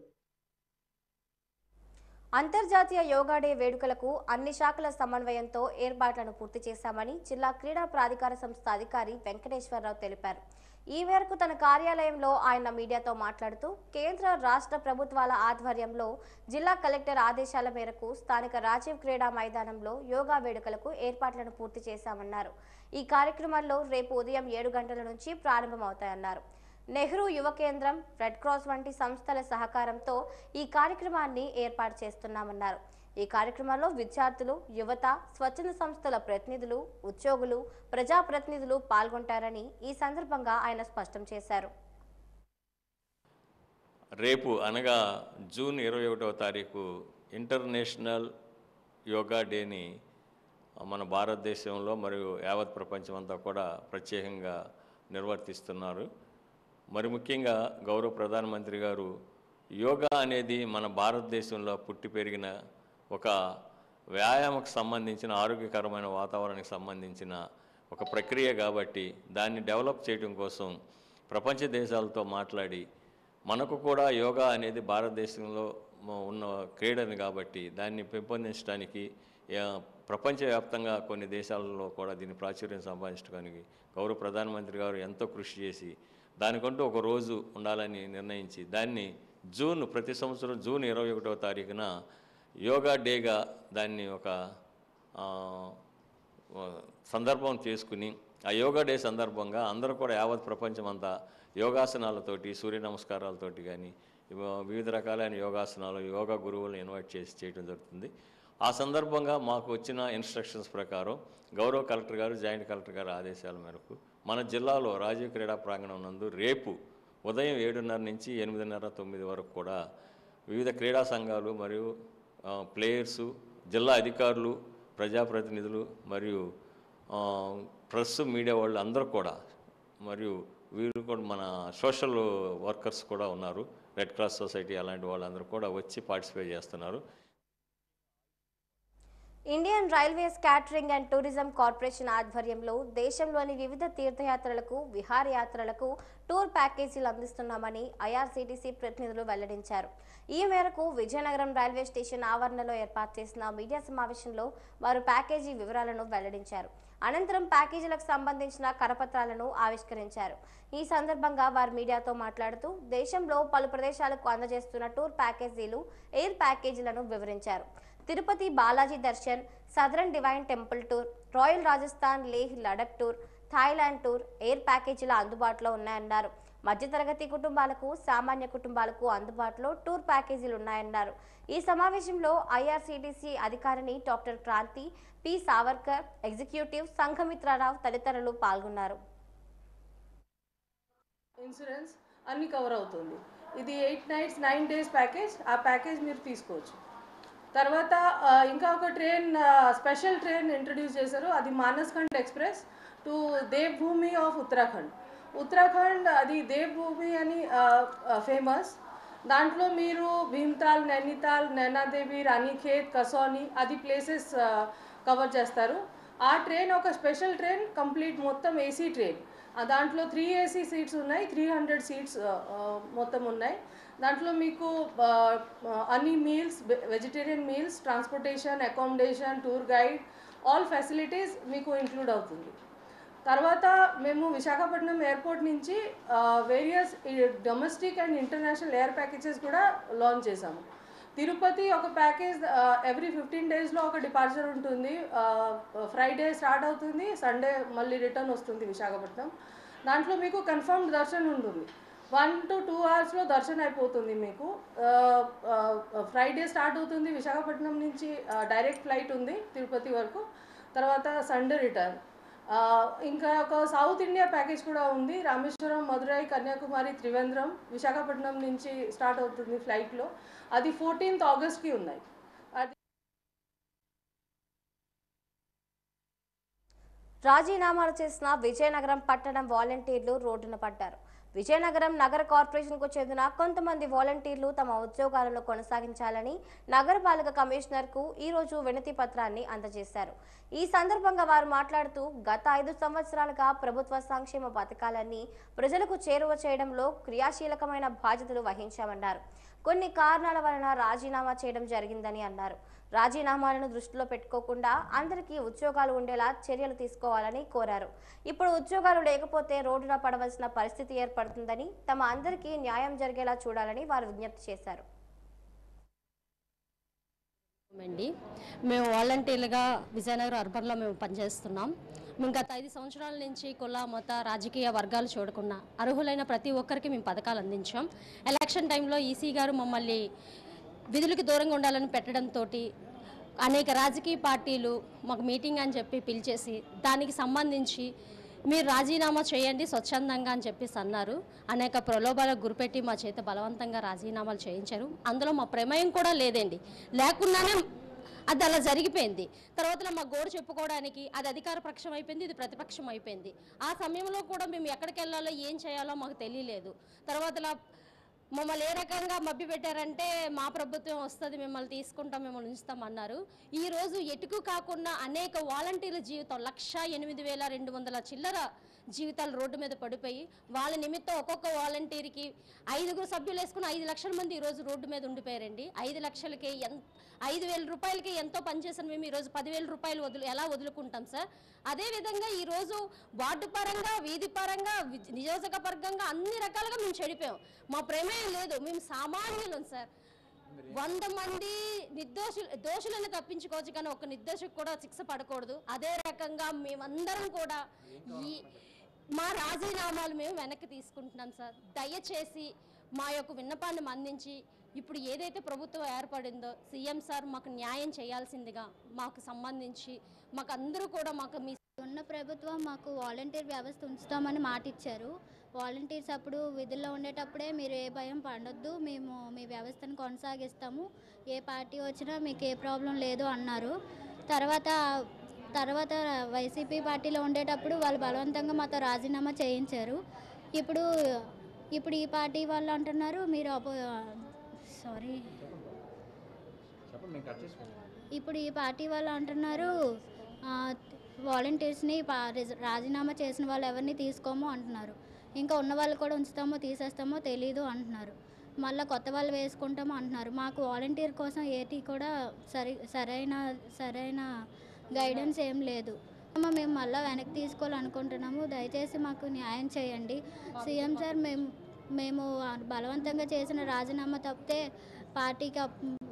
అంతర్జాతీయ యోగా డే వేడుకలకు అన్ని శాఖల సమన్వయంతో ఏర్పాట్లను పూర్తి చేశామని జిల్లా క్రీడా ప్రాధికార సంస్థ అధికారి వెంకటేశ్వరరావు తెలిపారు. ఈ మేరకు తన కార్యాలయంలో ఆయన మీడియాతో మాట్లాడుతూ కేంద్ర రాష్ట్ర ప్రభుత్వాల ఆధ్వర్యంలో జిల్లా కలెక్టర్ ఆదేశాల మేరకు స్థానిక రాజీవ్ క్రీడా మైదానంలో యోగా వేడుకలకు ఏర్పాట్లను పూర్తి చేశామన్నారు. ఈ కార్యక్రమాల్లో రేపు ఉదయం 7 గంటల నుంచి ప్రారంభమవుతాయన్నారు. నెహ్రూ యువ కేంద్రం, రెడ్ క్రాస్ వంటి సంస్థల సహకారంతో ఈ కార్యక్రమాన్ని ఏర్పాటు చేస్తున్నామన్నారు. ఈ కార్యక్రమంలో విద్యార్థులు, యువత, స్వచ్ఛంద సంస్థల ప్రతినిధులు, ఉద్యోగులు, ప్రజాప్రతినిధులు పాల్గొంటారని ఈ సందర్భంగా ఆయన స్పష్టం చేశారు. రేపు అనగా జూన్ 21వ తారీఖు ఇంటర్నేషనల్ యోగా డేని మన భారతదేశంలో మరియు యావత్ ప్రపంచం అంతా కూడా ప్రత్యేకంగా నిర్వర్తిస్తున్నారు. మరి ముఖ్యంగా గౌరవ ప్రధానమంత్రి గారు యోగా అనేది మన భారతదేశంలో పుట్టి పెరిగిన ఒక వ్యాయామకు సంబంధించిన ఆరోగ్యకరమైన వాతావరణానికి సంబంధించిన ఒక ప్రక్రియ కాబట్టి దాన్ని డెవలప్ చేయడం కోసం ప్రపంచ దేశాలతో మాట్లాడి మనకు కూడా యోగా అనేది భారతదేశంలో ఉన్న క్రీడని కాబట్టి దాన్ని పెంపొందించడానికి ప్రపంచవ్యాప్తంగా కొన్ని దేశాలలో కూడా దీన్ని ప్రాచుర్యం సంపాదించడానికి గౌరవ ప్రధానమంత్రి గారు ఎంతో కృషి చేసి దానికంటూ ఒక రోజు ఉండాలని నిర్ణయించి దాన్ని ప్రతి సంవత్సరం జూన్ 21వ తారీఖున యోగా డేగా దాన్ని ఒక సందర్భం చేసుకుని ఆ యోగా డే సందర్భంగా అందరూ కూడా యావత్ ప్రపంచం అంతా యోగాసనాలతోటి, సూర్య నమస్కారాలతోటి కానీ వివిధ రకాలైన యోగాసనాలు, యోగా గురువులను ఇన్వైట్ చేసి చేయడం జరుగుతుంది. ఆ సందర్భంగా మాకు వచ్చిన ఇన్స్ట్రక్షన్స్ ప్రకారం గౌరవ కలెక్టర్ గారు, జాయింట్ కలెక్టర్ గారు ఆదేశాల మేరకు మన జిల్లాలో రాజీవ్ క్రీడా ప్రాంగణం నందు రేపు ఉదయం 7:30 నుంచి 8:30, 9 వరకు కూడా వివిధ క్రీడా సంఘాలు మరియు ప్లేయర్సు, జిల్లా అధికారులు, ప్రజాప్రతినిధులు మరియు ప్రెస్, మీడియా వాళ్ళు అందరూ కూడా మరియు వీరు కూడా మన సోషల్ వర్కర్స్ కూడా ఉన్నారు, రెడ్ క్రాస్ సొసైటీ అలాంటి వాళ్ళందరూ కూడా వచ్చి పార్టిసిపేట్ చేస్తున్నారు. Indian railways catering and tourism corporation ఆధ్వర్యంలో దేశంలోని వివిధ తీర్థయాత్రలకు, విహారయాత్రలకు టూర్ ప్యాకేజీలు అందిస్తున్నామని ఐఆర్సీటీసీ ప్రతినిధులు వెల్లడించారు. ఈ మేరకు విజయనగరం రైల్వే స్టేషన్ ఆవరణలో ఏర్పాటు చేసిన మీడియా సమావేశంలో వారు ప్యాకేజీ వివరాలను వెల్లడించారు. అనంతరం ప్యాకేజీలకు సంబంధించిన కరపత్రాలను ఆవిష్కరించారు. ఈ సందర్భంగా వారు మీడియాతో మాట్లాడుతూ దేశంలో పలు ప్రదేశాలకు అందజేస్తున్న టూర్ ప్యాకేజీలు, ఎయిర్ ప్యాకేజీలను వివరించారు. Tirupati Balaji darshan, southern divine temple tour, royal Rajasthan Leh Ladakh tour, Thailand tour air ప్యాకేజీలు అందుబాటులో ఉన్నాయన్నారు. మధ్యతరగతి కుటుంబాలకు, సామాన్య కుటుంబాలకు అందుబాటులో టూర్ ప్యాకేజీలు ఉన్నాయన్నారు. ఈ సమావేశంలో ఐఆర్సీటీసీ అధికారిని doctor Kranti, P Savarkar, executive Sanghamitra Rao తదితరులు పాల్గొన్నారు. ఇన్సూరెన్స్ అన్ని కవర్ అవుతుంది. ఇది 8 nights 9 days ప్యాకేజ్. ఆ ప్యాకేజ్ మీరు తీసుకోవచ్చు. తర్వాత ఇంకా ఒక ట్రైన్, స్పెషల్ ట్రైన్ ఇంట్రడ్యూస్ చేశారు. అది మానస్ఖండ్ ఎక్స్ప్రెస్ టు దేవ్భూమి ఆఫ్ ఉత్తరాఖండ్. అది దేవ్భూమి అని ఫేమస్. దాంట్లో మీరు భీమ్తాల్, నైనితాల్, నైనాదేవి, రాణిఖేత్, కసౌని అది ప్లేసెస్ కవర్ చేస్తారు. ఆ ట్రైన్ ఒక స్పెషల్ ట్రైన్, కంప్లీట్ మొత్తం ఏసీ ట్రైన్. దాంట్లో 3 AC సీట్స్ ఉన్నాయి, 300 సీట్స్ మొత్తం ఉన్నాయి. దాంట్లో మీకు అన్ని meals, vegetarian meals, transportation, accommodation, tour guide, all facilities మీకు ఇంక్లూడ్ అవుతుంది. తర్వాత మేము విశాఖపట్నం ఎయిర్పోర్ట్ నుంచి various domestic and international air packages కూడా లాంచ్ చేసాము. తిరుపతి ఒక ప్యాకేజ్ ఎవ్రీ 15 daysలో ఒక డిపార్చర్ ఉంటుంది. ఫ్రైడే స్టార్ట్ అవుతుంది, సండే మళ్ళీ రిటర్న్ వస్తుంది విశాఖపట్నం. దాంట్లో మీకు కన్ఫర్మ్డ్ దర్శనం ఉంటుంది. 1 to 2 hours దర్శనం అయిపోతుంది మీకు. ఫ్రైడే స్టార్ట్ అవుతుంది విశాఖపట్నం నుంచి, డైరెక్ట్ ఫ్లైట్ ఉంది తిరుపతి వరకు. తర్వాత సండే రిటర్న్. ఇంకా ఒక సౌత్ ఇండియా ప్యాకేజ్ కూడా ఉంది. రామేశ్వరం, మదురై, కన్యాకుమారి, త్రివేంద్రం, విశాఖపట్నం నుంచి స్టార్ట్ అవుతుంది ఫ్లైట్లో. అది 14th Augustకి ఉన్నాయి. అది రాజీనామాలు చేసిన విజయనగరం పట్టణం వాలంటీర్లు రోడ్డున పడ్డారు. విజయనగరం నగర కార్పొరేషన్కు చెందిన కొంతమంది వాలంటీర్లు తమ ఉద్యోగాలను కొనసాగించాలని నగరపాలక కమిషనర్కు ఈరోజు వినతి పత్రాన్ని అందజేశారు. ఈ సందర్భంగా వారు మాట్లాడుతూ గత 5 సంవత్సరాలుగా ప్రభుత్వ సంక్షేమ పథకాలన్నీ ప్రజలకు చేరువ చేయడంలో క్రియాశీలకమైన బాధ్యతలు వహించామన్నారు. కొన్ని కారణాల వలన రాజీనామా చేయడం జరిగిందని అన్నారు. రాజీనామాలను దృష్టిలో పెట్టుకోకుండా అందరికీ ఉద్యోగాలు ఉండేలా చర్యలు తీసుకోవాలని కోరారు. ఇప్పుడు ఉద్యోగాలు లేకపోతే రోడ్డున పడవలసిన పరిస్థితి ఏర్పడుతుందని, తమ అందరికీ న్యాయం జరిగేలా చూడాలని వారు విజ్ఞప్తి చేశారు. మేము వాలంటీర్లుగా విజయనగరం అర్బన్లో మేము పనిచేస్తున్నాం. మేము గత 5 సంవత్సరాల నుంచి కుల, మత, రాజకీయ వర్గాలు చూడకుండా అర్హులైన ప్రతి ఒక్కరికి మేము పథకాలు అందించాం. ఎలక్షన్ టైంలో ఈసీ గారు మమ్మల్ని విధులకు దూరంగా ఉండాలని పెట్టడంతో అనేక రాజకీయ పార్టీలు మాకు మీటింగ్ అని చెప్పి పిలిచేసి దానికి సంబంధించి మీరు రాజీనామా చేయండి స్వచ్ఛందంగా అని చెప్పేసి అన్నారు. అనేక ప్రలోభాలకు గురిపెట్టి మా చేత బలవంతంగా రాజీనామాలు చేయించారు. అందులో మా ప్రమేయం కూడా లేదండి, లేకుండానే అది అలా జరిగిపోయింది. తర్వాత మా గోడు చెప్పుకోవడానికి అది అధికార పక్షం అయిపోయింది, ఇది ప్రతిపక్షం అయిపోయింది. ఆ సమయంలో కూడా మేము ఎక్కడికి వెళ్ళాలో ఏం చేయాలో మాకు తెలియలేదు. తర్వాత మమ్మల్ని ఏ రకంగా మభ్య పెట్టారంటే మా ప్రభుత్వం వస్తుంది, మిమ్మల్ని తీసుకుంటాం, మిమ్మల్ని ఉంచుతామన్నారు. ఈరోజు ఎటుకు కాకుండా అనేక వాలంటీర్ల జీవితం 1,08,200 చిల్లర జీవితాలు రోడ్డు మీద పడిపోయి వాళ్ళ నిమిత్తం ఒక్కొక్క వాలంటీర్కి 5 సభ్యులు వేసుకుని 5 లక్షల మంది ఈరోజు రోడ్డు మీద ఉండిపోయారండి. 5 లక్షలకి 5,000 రూపాయలకి ఎంతో పనిచేసిన మేము ఈరోజు 10,000 రూపాయలు ఎలా వదులుకుంటాం సార్? అదేవిధంగా ఈరోజు వార్డు పరంగా, వీధి పరంగా, నియోజకవర్గంగా అన్ని రకాలుగా మేము చెడిపోయాం. మా ప్రమేయం లేదు, మేము సామాన్యులం సార్. 100 మంది దోషులను తప్పించుకోవచ్చు, కానీ ఒక నిర్దోషకు కూడా శిక్ష పడకూడదు. అదే రకంగా మేమందరం కూడా మా రాజీనామాలు మేము వెనక్కి తీసుకుంటున్నాం సార్. దయచేసి మా యొక్క విన్నపాన్ని మన్నించి ఇప్పుడు ఏదైతే ప్రభుత్వం ఏర్పడిందో సీఎం సార్ మాకు న్యాయం చేయాల్సిందిగా మాకు సంబంధించి మాకు అందరూ కూడా మీ ఉన్న ప్రభుత్వం మాకు వాలంటీర్ వ్యవస్థ ఉంచుతామని మాట ఇచ్చారు. వాలంటీర్స్ అప్పుడు విధుల్లో ఉండేటప్పుడే మీరు ఏ భయం పడొద్దు, మేము మీ వ్యవస్థను కొనసాగిస్తాము, ఏ పార్టీ వచ్చినా మీకు ఏ ప్రాబ్లం లేదు అన్నారు. తర్వాత వైసీపీ పార్టీలో ఉండేటప్పుడు వాళ్ళు బలవంతంగా మాతో రాజీనామా చేయించారు. ఇప్పుడు ఈ పార్టీ వాళ్ళు అంటున్నారు ఇప్పుడు ఈ పార్టీ వాళ్ళు అంటున్నారు వాలంటీర్స్ని రాజీనామా చేసిన వాళ్ళు ఎవరిని తీసుకోమో అంటున్నారు. ఇంకా ఉన్న వాళ్ళు కూడా ఉంచుతామో తీసేస్తామో తెలీదు అంటున్నారు. మళ్ళీ కొత్త వాళ్ళు వేసుకుంటామో అంటున్నారు. మాకు వాలంటీర్ కోసం ఏటీ కూడా సరైన గైడెన్స్ ఏం లేదు. మేము మళ్ళీ వెనక్కి తీసుకోవాలనుకుంటున్నాము. దయచేసి మాకు న్యాయం చేయండి సీఎం సార్. మేము బలవంతంగా చేసిన రాజీనామా తప్పితే పార్టీకి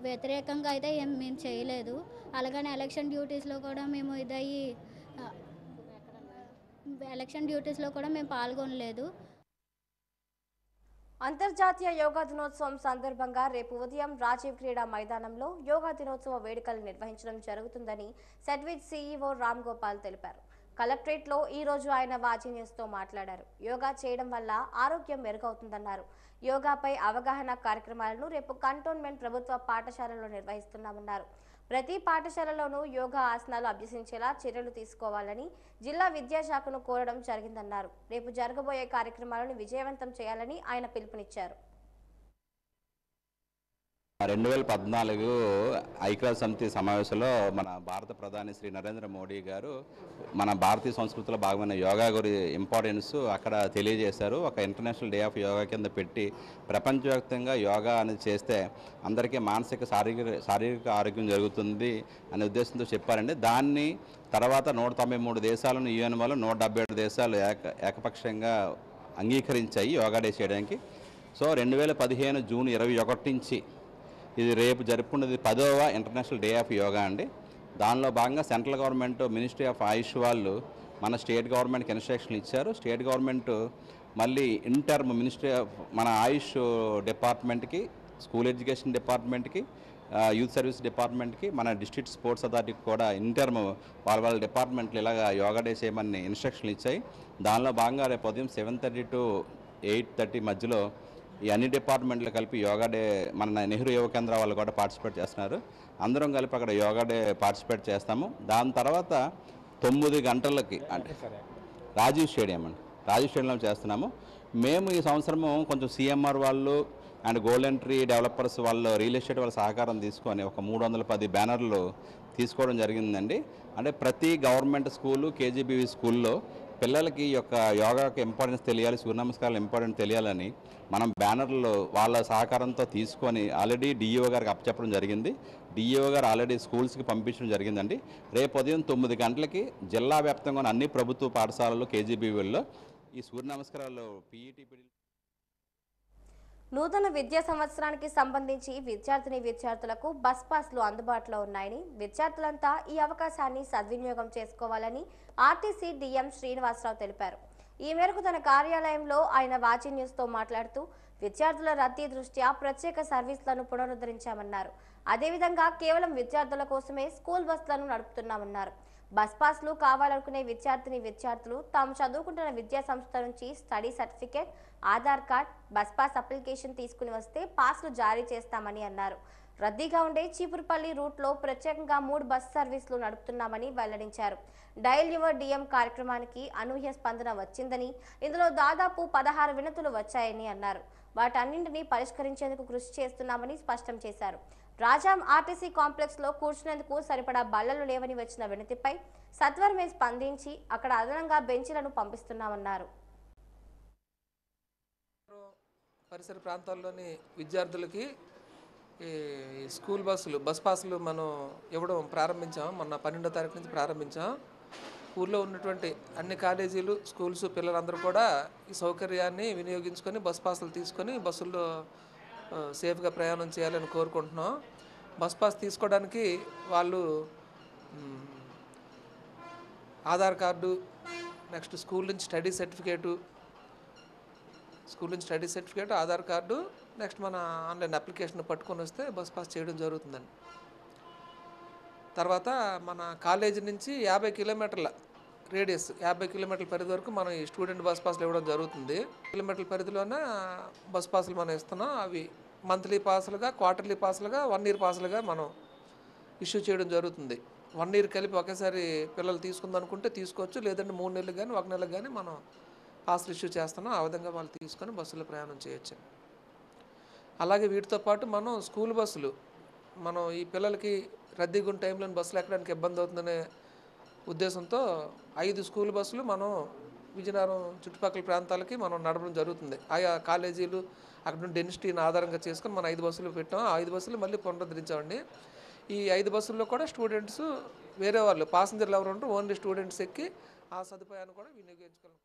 వ్యతిరేకంగా అయితే మేము చేయలేదు. అలాగని ఎలక్షన్ డ్యూటీస్లో కూడా మేము పాల్గొనలేదు. అంతర్జాతీయ యోగా దినోత్సవం సందర్భంగా రేపు ఉదయం రాజీవ్ క్రీడా మైదానంలో యోగా దినోత్సవ వేడుకలు నిర్వహించడం జరుగుతుందని సెడ్విజ్ సీఈఓ రామ్ గోపాల్ తెలిపారు. కలెక్టరేట్లో ఈ రోజు ఆయన వాచీ న్యూస్తో మాట్లాడారు. యోగా చేయడం వల్ల ఆరోగ్యం మెరుగవుతుందన్నారు. యోగాపై అవగాహన కార్యక్రమాలను రేపు కంటోన్మెంట్ ప్రభుత్వ పాఠశాలలో నిర్వహిస్తున్నామన్నారు. ప్రతి పాఠశాలలోనూ యోగా ఆసనాలు అభ్యసించేలా చర్యలు తీసుకోవాలని జిల్లా విద్యాశాఖను కోరడం జరిగిందన్నారు. రేపు జరగబోయే కార్యక్రమాలను విజయవంతం చేయాలని ఆయన పిలుపునిచ్చారు. 2014 ఐక్యరాజ్య సమితి సమావేశంలో మన భారత ప్రధాని శ్రీ నరేంద్ర మోడీ గారు మన భారతీయ సంస్కృతిలో భాగమైన యోగా గురి ఇంపార్టెన్స్ అక్కడ తెలియజేశారు. ఒక ఇంటర్నేషనల్ డే ఆఫ్ యోగా కింద పెట్టి ప్రపంచవ్యాప్తంగా యోగా అనేది చేస్తే అందరికీ మానసిక శారీరక ఆరోగ్యం జరుగుతుంది అనే ఉద్దేశంతో చెప్పారండి. దాన్ని తర్వాత 193 దేశాలను యుఎన్ వాళ్ళు 177 దేశాలు ఏకపక్షంగా అంగీకరించాయి యోగా డే చేయడానికి. సో 2015 జూన్ 21 నుంచి ఇది రేపు జరుపుకున్నది 10వ ఇంటర్నేషనల్ డే ఆఫ్ యోగా అండి. దానిలో భాగంగా సెంట్రల్ గవర్నమెంట్ మినిస్ట్రీ ఆఫ్ ఆయుష్ వాళ్ళు మన స్టేట్ గవర్నమెంట్కి ఇన్స్ట్రక్షన్లు ఇచ్చారు. స్టేట్ గవర్నమెంట్ మళ్ళీ ఇంటర్మ్ మినిస్ట్రీ ఆఫ్ మన ఆయుష్ డిపార్ట్మెంట్కి, స్కూల్ ఎడ్యుకేషన్ డిపార్ట్మెంట్కి, యూత్ సర్వీస్ డిపార్ట్మెంట్కి, మన డిస్ట్రిక్ట్ స్పోర్ట్స్ అథారిటీకి కూడా ఇంటర్మ్ వాళ్ళ డిపార్ట్మెంట్లు ఇలాగా యోగా డే చేయమని ఇన్స్ట్రక్షన్లు ఇచ్చాయి. దానిలో భాగంగా రేపు ఉదయం 7:30 to 8:30 మధ్యలో ఈ అన్ని డిపార్ట్మెంట్లు కలిపి యోగా డే మన నెహ్రూ యువ కేంద్ర వాళ్ళు కూడా పార్టిసిపేట్ చేస్తున్నారు. అందరం కలిపి అక్కడ యోగా డే పార్టిసిపేట్ చేస్తాము. దాని తర్వాత 9 గంటలకి అంటే రాజీవ్ స్టేడియంలో చేస్తున్నాము. మేము ఈ సంవత్సరము కొంచెం సిఎంఆర్ వాళ్ళు అండ్ గోల్డెన్ ట్రీ డెవలపర్స్ వాళ్ళు రియల్ ఎస్టేట్ వాళ్ళ సహకారం తీసుకొని ఒక 310 బ్యానర్లు తీసుకోవడం జరిగిందండి. అంటే ప్రతి గవర్నమెంట్ స్కూలు, కేజీబీవీ స్కూల్లో పిల్లలకి యొక్క యోగాకి ఇంపార్టెన్స్ తెలియాలి, సూర్య నమస్కారాలు ఇంపార్టెంట్ తెలియాలని మనం బ్యానర్లు వాళ్ళ సహకారంతో తీసుకొని ఆల్రెడీ డిఈఓ గారికి అప్పచెప్పడం జరిగింది. డిఈఓ గారు ఆల్రెడీ స్కూల్స్కి పంపించడం జరిగిందండి. రేపు ఉదయం 9 గంటలకి జిల్లా వ్యాప్తంగా అన్ని ప్రభుత్వ పాఠశాలలు, కేజీబీవీల్లో ఈ సూర్య నమస్కారాలు పీఈటీపీ. నూతన విద్యా సంవత్సరానికి సంబంధించి విద్యార్థులకు బస్ పాస్లు అందుబాటులో ఉన్నాయని, విద్యార్థులంతా ఈ అవకాశాన్ని సద్వినియోగం చేసుకోవాలని ఆర్టీసీ డిఎం శ్రీనివాసరావు తెలిపారు. ఈ మేరకు తన కార్యాలయంలో ఆయన వాచీ న్యూస్తో మాట్లాడుతూ విద్యార్థుల రద్దీ దృష్ట్యా ప్రత్యేక సర్వీసులను పునరుద్ధరించామన్నారు. అదేవిధంగా కేవలం విద్యార్థుల కోసమే స్కూల్ బస్సులను నడుపుతున్నామన్నారు. బస్ పాస్లు కావాలనుకునే విద్యార్థులు తాము చదువుకుంటున్న విద్యా సంస్థ నుంచి study certificate, Aadhaar card, bus pass application తీసుకుని వస్తే పాస్లు జారీ చేస్తామని అన్నారు. రద్దీగా ఉండే చీపురుపల్లి రూట్లో ప్రత్యేకంగా 3 బస్ సర్వీసులు నడుపుతున్నామని వెల్లడించారు. డయల్ యువర్ డిఎం కార్యక్రమానికి అనూహ్య స్పందన వచ్చిందని, ఇందులో దాదాపు 16 వినతులు వచ్చాయని అన్నారు. వాటన్నింటినీ పరిష్కరించేందుకు కృషి చేస్తున్నామని స్పష్టం చేశారు. రాజాం ఆర్టీసీ కాంప్లెక్స్ లో కూర్చునేందుకు సరిపడా బల్లలు లేవని వచ్చిన వినతిపై సత్వరమే స్పందించి అక్కడ అదనంగా బెంచీలను పంపిస్తున్నామన్నారు. పరిసర ప్రాంతాల్లోని విద్యార్థులకి ఈ స్కూల్ బస్ పాసులు మనం ఇవ్వడం ప్రారంభించాం. మొన్న 12వ తారీఖు నుంచి ప్రారంభించాం. ఊళ్ళో ఉన్నటువంటి అన్ని కాలేజీలు, స్కూల్స్ పిల్లలందరూ కూడా ఈ సౌకర్యాన్ని వినియోగించుకొని బస్ పాసులు తీసుకొని బస్సుల్లో సేఫ్గా ప్రయాణం చేయాలని కోరుకుంటున్నాం. బస్ పాస్ తీసుకోవడానికి వాళ్ళు ఆధార్ కార్డు, నెక్స్ట్ స్కూల్ నుంచి study certificate, Aadhaar card, next మన ఆన్లైన్ అప్లికేషన్ పట్టుకొని వస్తే బస్ పాస్ చేయడం జరుగుతుందండి. తర్వాత మన కాలేజీ నుంచి 50 కిలోమీటర్ల రేడియస్, 50 కిలోమీటర్ల పరిధి వరకు మనం ఈ స్టూడెంట్ బస్ పాస్లు ఇవ్వడం జరుగుతుంది. కిలోమీటర్ల పరిధిలోనే బస్ పాసులు మనం ఇస్తున్నాం. అవి మంత్లీ పాసులుగా, క్వార్టర్లీ పాసులుగా, 1 ఇయర్ పాసులుగా మనం ఇష్యూ చేయడం జరుగుతుంది. 1 ఇయర్ కలిపి ఒకేసారి పిల్లలు తీసుకుందనుకుంటే తీసుకోవచ్చు, లేదంటే 3 నెలలకు కానీ 1 నెలకు కానీ మనం పాసులు ఇష్యూ చేస్తున్నాం. ఆ విధంగా వాళ్ళు తీసుకొని బస్సులో ప్రయాణం చేయొచ్చు. అలాగే వీటితో పాటు మనం స్కూల్ బస్సులు, మనం ఈ పిల్లలకి రద్దీగా ఉన్న టైంలో బస్సులు ఎక్కడానికి ఇబ్బంది అవుతుందనే ఉద్దేశంతో 5 స్కూల్ బస్సులు మనం విజయనగరం చుట్టుపక్కల ప్రాంతాలకి మనం నడపడం జరుగుతుంది. ఆయా కాలేజీలు అక్కడ నుండి డెన్సిటీని ఆధారంగా చేసుకొని మనం 5 బస్సులు పెట్టాం. ఆ 5 బస్సులు మళ్ళీ పునరుద్ధరించామండి. ఈ 5 బస్సుల్లో కూడా స్టూడెంట్స్, వేరే వాళ్ళు పాసెంజర్లు ఎవరు ఉంటారో ఓన్లీ స్టూడెంట్స్ ఎక్కి ఆ సదుపాయాన్ని కూడా వినియోగించుకోవాలి.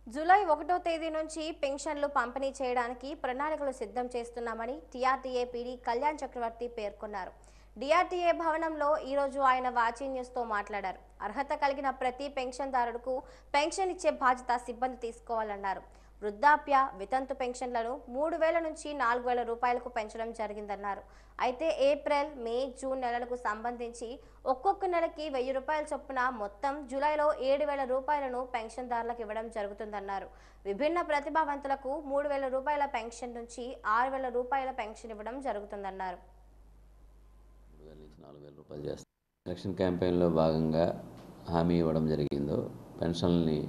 జూలై 1వ తేదీ నుంచి పెన్షన్లు పంపిణీ చేయడానికి ప్రణాళికలు సిద్ధం చేస్తున్నామని టీఆర్టీఏ పీడీ కళ్యాణ్ చక్రవర్తి పేర్కొన్నారు. డిఆర్టీఏ భవనంలో ఈరోజు ఆయన వాచీ న్యూస్తో మాట్లాడారు. అర్హత కలిగిన ప్రతి పెన్షన్దారుడుకు పెన్షన్ ఇచ్చే బాధ్యత సిబ్బంది తీసుకోవాలన్నారు. వృద్ధాప్య, వితంతు పెన్షన్లను 3,000 నుంచి 4,000 రూపాయలకు పెంచడం జరిగిందన్నారు. అయితే ఏప్రిల్, మే, జూన్ నెలలకు సంబంధించి ఒక్కొక్క నెలకి 1,000 రూపాయల చొప్పున మొత్తం జూలైలో 7,000 రూపాయలను పెన్షన్దారులకు ఇవ్వడం జరుగుతుందన్నారు. విభిన్న ప్రతిభావంతులకు 3,000 రూపాయల పెన్షన్ నుంచి 6,000 రూపాయల పెన్షన్ ఇవ్వడం జరుగుతుందన్నారు. 4,000 రూపాయలు చేస్తాం. ఎలక్షన్ క్యాంపెయిన్లో భాగంగా హామీ ఇవ్వడం జరిగిందో పెన్షన్ని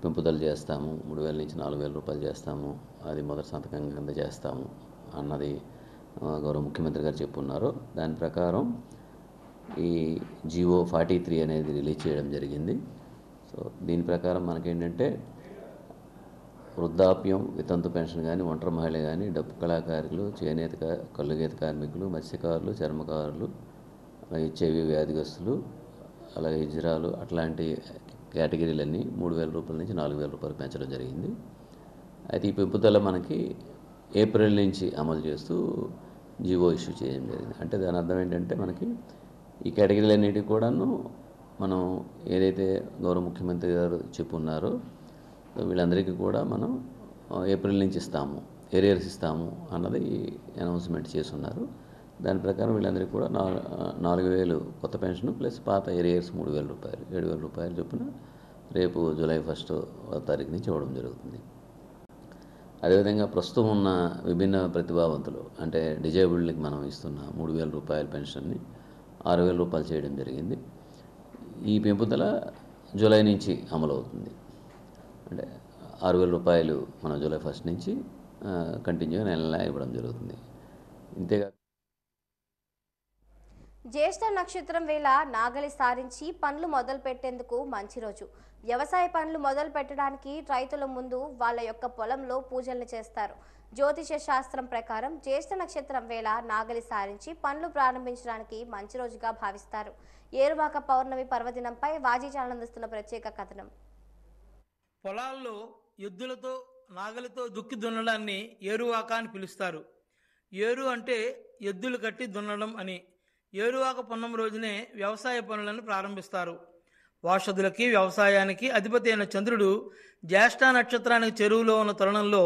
పెంపుదల చేస్తాము, 3,000 నుంచి 4,000 రూపాయలు చేస్తాము, అది మొదటి సంతకం కింద చేస్తాము అన్నది గౌరవ ముఖ్యమంత్రి గారు చెప్పున్నారు. దాని ప్రకారం ఈ జివో 43 అనేది రిలీజ్ చేయడం జరిగింది. సో దీని ప్రకారం మనకేంటంటే వృద్ధాప్యం, వితంతు పెన్షన్ కానీ, ఒంటరి మహిళ కానీ, డప్పు కళాకారులు, చేనేత కల్లుగీత కార్మికులు, మత్స్యకారులు, చర్మకారులు, హెచ్ఐవి వ్యాధిగ్రస్తులు, అలాగే హిజ్రాలు, అట్లాంటి కేటగిరీలన్నీ 3,000 రూపాయల నుంచి 4,000 రూపాయలు పెంచడం జరిగింది. అయితే ఈ పెంపుదల మనకి ఏప్రిల్ నుంచి అమలు చేస్తూ జీవో ఇష్యూ చేయడం జరిగింది. అంటే దాని అర్థం ఏంటంటే మనకి ఈ కేటగిరీలన్నిటికీ కూడాను మనం ఏదైతే గౌరవ ముఖ్యమంత్రి గారు చెప్పున్నారో వీళ్ళందరికీ కూడా మనం ఏప్రిల్ నుంచి ఇస్తాము, ఏరియర్స్ ఇస్తాము అన్నది అనౌన్స్మెంట్ చేస్తున్నారు. దాని ప్రకారం వీళ్ళందరికీ కూడా 4,000 కొత్త పెన్షన్ ప్లస్ పాత ఏరియర్స్ 3,000 రూపాయలు, 7,000 రూపాయలు చొప్పున రేపు జూలై 1వ తారీఖు నుంచి ఇవ్వడం జరుగుతుంది. అదేవిధంగా ప్రస్తుతం ఉన్న విభిన్న ప్రతిభావంతులు అంటే డిజేబుల్డ్కి మనం ఇస్తున్న 3,000 రూపాయల పెన్షన్ని 6,000 రూపాయలు చేయడం జరిగింది. ఈ పెంపుదల జూలై నుంచి అమలు అవుతుంది. అంటే 6,000 రూపాయలు మన జూలై 1 నుంచి కంటిన్యూగా నెలలా ఇవ్వడం జరుగుతుంది. ఇంతేగా జ్యేష్ఠ నక్షత్రం వేళ నాగలి సారించి పనులు మొదలు పెట్టేందుకు మంచి రోజు. వ్యవసాయ పనులు మొదలు పెట్టడానికి రైతుల ముందు వాళ్ళ యొక్క పొలంలో పూజలు చేస్తారు. జ్యోతిష శాస్త్రం ప్రకారం జ్యేష్ఠ నక్షత్రం వేళ నాగలి సారించి పనులు ప్రారంభించడానికి మంచి రోజుగా భావిస్తారు. ఏరువాక పౌర్ణమి పర్వదినంపై వాజీ ఛానల్ అందిస్తున్న ప్రత్యేక కథనం. పొలాల్లో ఎద్దులతో నాగలితో దుక్కి దున్నడాన్ని ఏరువాక అని పిలుస్తారు. ఏరు అంటే ఎద్దులు కట్టి దున్నడం అని. ఏరువాక పున్నం రోజునే వ్యవసాయ పనులను ప్రారంభిస్తారు. ఔషధులకి వ్యవసాయానికి అధిపతి అయిన చంద్రుడు జ్యేష్ఠ నక్షత్రానికి చెరువులో ఉన్న తరుణంలో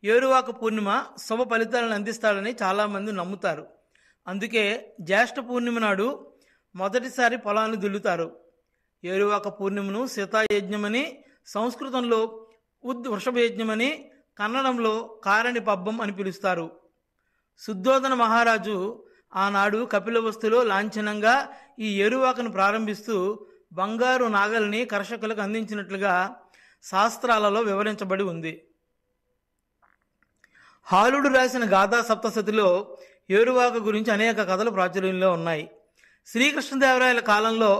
ఏరువాక పూర్ణిమ శుభ ఫలితాలను అందిస్తాడని చాలామంది నమ్ముతారు. అందుకే జ్యేష్ఠ పూర్ణిమ నాడు మొదటిసారి పొలాన్ని దుల్లుతారు. ఏరువాక పూర్ణిమను సీతాయజ్ఞమని, సంస్కృతంలో వృషభయజ్ఞమని, కన్నడంలో కారణి పబ్బం అని పిలుస్తారు. శుద్ధోదన మహారాజు ఆనాడు కపిలవస్తులో లాంఛనంగా ఈ ఏరువాకను ప్రారంభిస్తూ బంగారు నాగల్ని కర్షకులకు అందించినట్లుగా శాస్త్రాలలో వివరించబడి ఉంది. హాలుడు రాసిన గాథా సప్తశతిలో ఏరువాక గురించి అనేక కథలు ప్రాచుర్యంలో ఉన్నాయి. శ్రీకృష్ణదేవరాయల కాలంలో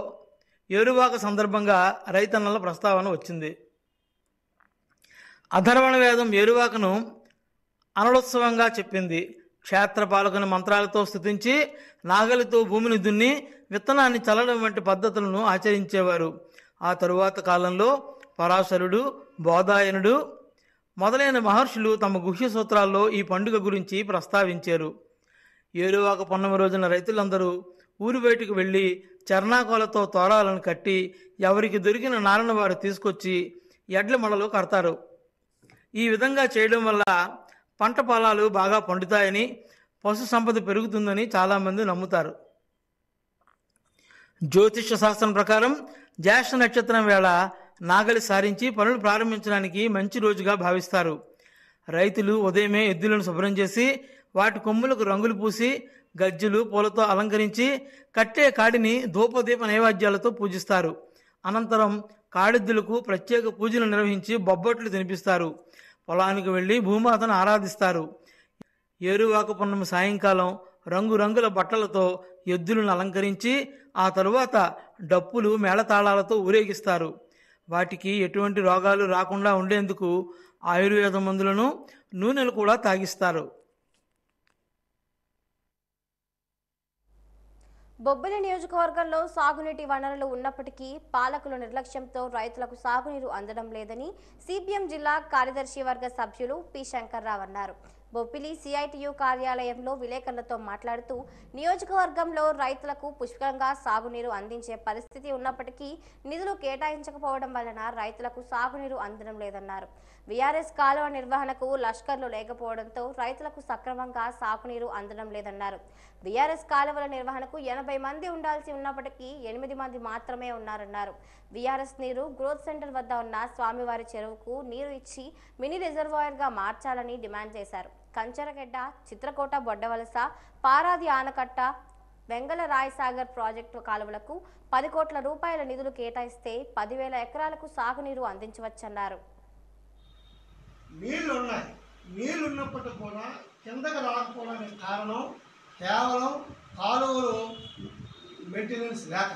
ఏరువాక సందర్భంగా రైతన్నల ప్రస్తావన వచ్చింది. అథర్వణ వేదం ఏరువాకను అనలోత్సవంగా చెప్పింది. క్షేత్రపాలకుని మంత్రాలతో స్తుతించి నాగలితో భూమిని దున్ని విత్తనాన్ని చల్లడం వంటి పద్ధతులను ఆచరించేవారు. ఆ తరువాత కాలంలో పరాశరుడు, బోధాయనుడు మొదలైన మహర్షులు తమ గుహ్య సూత్రాల్లో ఈ పండుగ గురించి ప్రస్తావించారు. ఏరువాక పున్నమి రోజున రైతులందరూ ఊరి బయటకు వెళ్ళి చర్నాకోలతో తోరాలను కట్టి ఎవరికి దొరికిన నారను వారు తీసుకొచ్చి ఎడ్ల మడలో కడతారు. ఈ విధంగా చేయడం వల్ల పంట పొలాలు బాగా పండుతాయని, పశు సంపద పెరుగుతుందని చాలామంది నమ్ముతారు. జ్యోతిష్య శాస్త్రం ప్రకారం జ్యేష్ఠ నక్షత్రం వేళ నాగలి సారించి పనులు ప్రారంభించడానికి మంచి రోజుగా భావిస్తారు. రైతులు ఉదయమే ఎద్దులను శుభ్రం చేసి వాటి కొమ్ములకు రంగులు పూసి గజ్జలు పూలతో అలంకరించి కట్టే కాడిని ధూపదీప నైవేద్యాలతో పూజిస్తారు. అనంతరం కాడెద్దులకు ప్రత్యేక పూజలు నిర్వహించి బొబ్బట్లు తినిపిస్తారు. పొలానికి వెళ్ళి భూమాతను ఆరాధిస్తారు. ఏరువాక పున్నమి సాయంకాలం రంగురంగుల బట్టలతో ఎద్దులను అలంకరించి ఆ తరువాత డప్పులు మేళతాళాలతో ఊరేగిస్తారు. వాటికి ఎటువంటి రోగాలు రాకుండా ఉండేందుకు ఆయుర్వేద మందులను, నూనెలు కూడా తాగిస్తారు. బొబ్బిలి నియోజకవర్గంలో సాగునీటి వనరులు ఉన్నప్పటికీ పాలకుల నిర్లక్ష్యంతో రైతులకు సాగునీరు అందడం లేదని సిపిఎం జిల్లా కార్యదర్శి వర్గ సభ్యులు పి శంకర్రావు అన్నారు. బొబ్బిలి సిఐటియు కార్యాలయంలో విలేకరులతో మాట్లాడుతూ నియోజకవర్గంలో రైతులకు పుష్కలంగా సాగునీరు అందించే పరిస్థితి ఉన్నప్పటికీ నిధులు కేటాయించకపోవడం వలన రైతులకు సాగునీరు అందడం లేదన్నారు. వీఆర్ఎస్ కాలువ నిర్వహణకు లష్కర్లు లేకపోవడంతో రైతులకు సక్రమంగా సాగునీరు అందడం లేదన్నారు. వీఆర్ఎస్ కాలువల నిర్వహణకు 80 మంది ఉండాల్సి ఉన్నప్పటికీ 8 మంది మాత్రమే ఉన్నారన్నారు. వీఆర్ఎస్ నీరు గ్రోత్ సెంటర్ వద్ద ఉన్న స్వామివారి చెరువుకు నీరు ఇచ్చి మినీ రిజర్వాయర్గా మార్చాలని డిమాండ్ చేశారు. కంచరగడ్డ, చిత్రకోట బొడ్డవలస, పారాది ఆనకట్ట, వెంగళ రాయసాగర్ ప్రాజెక్టు కాలువలకు 10 కోట్ల రూపాయల నిధులు కేటాయిస్తే 10,000 ఎకరాలకు సాగునీరు అందించవచ్చన్నారు. నీళ్లు ఉన్నాయి, నీళ్లు ఉన్నప్పటికీ కూడా కిందకు రాకపోవడానికి కారణం కేవలం కాలువలు మెయింటెనెన్స్ లేక.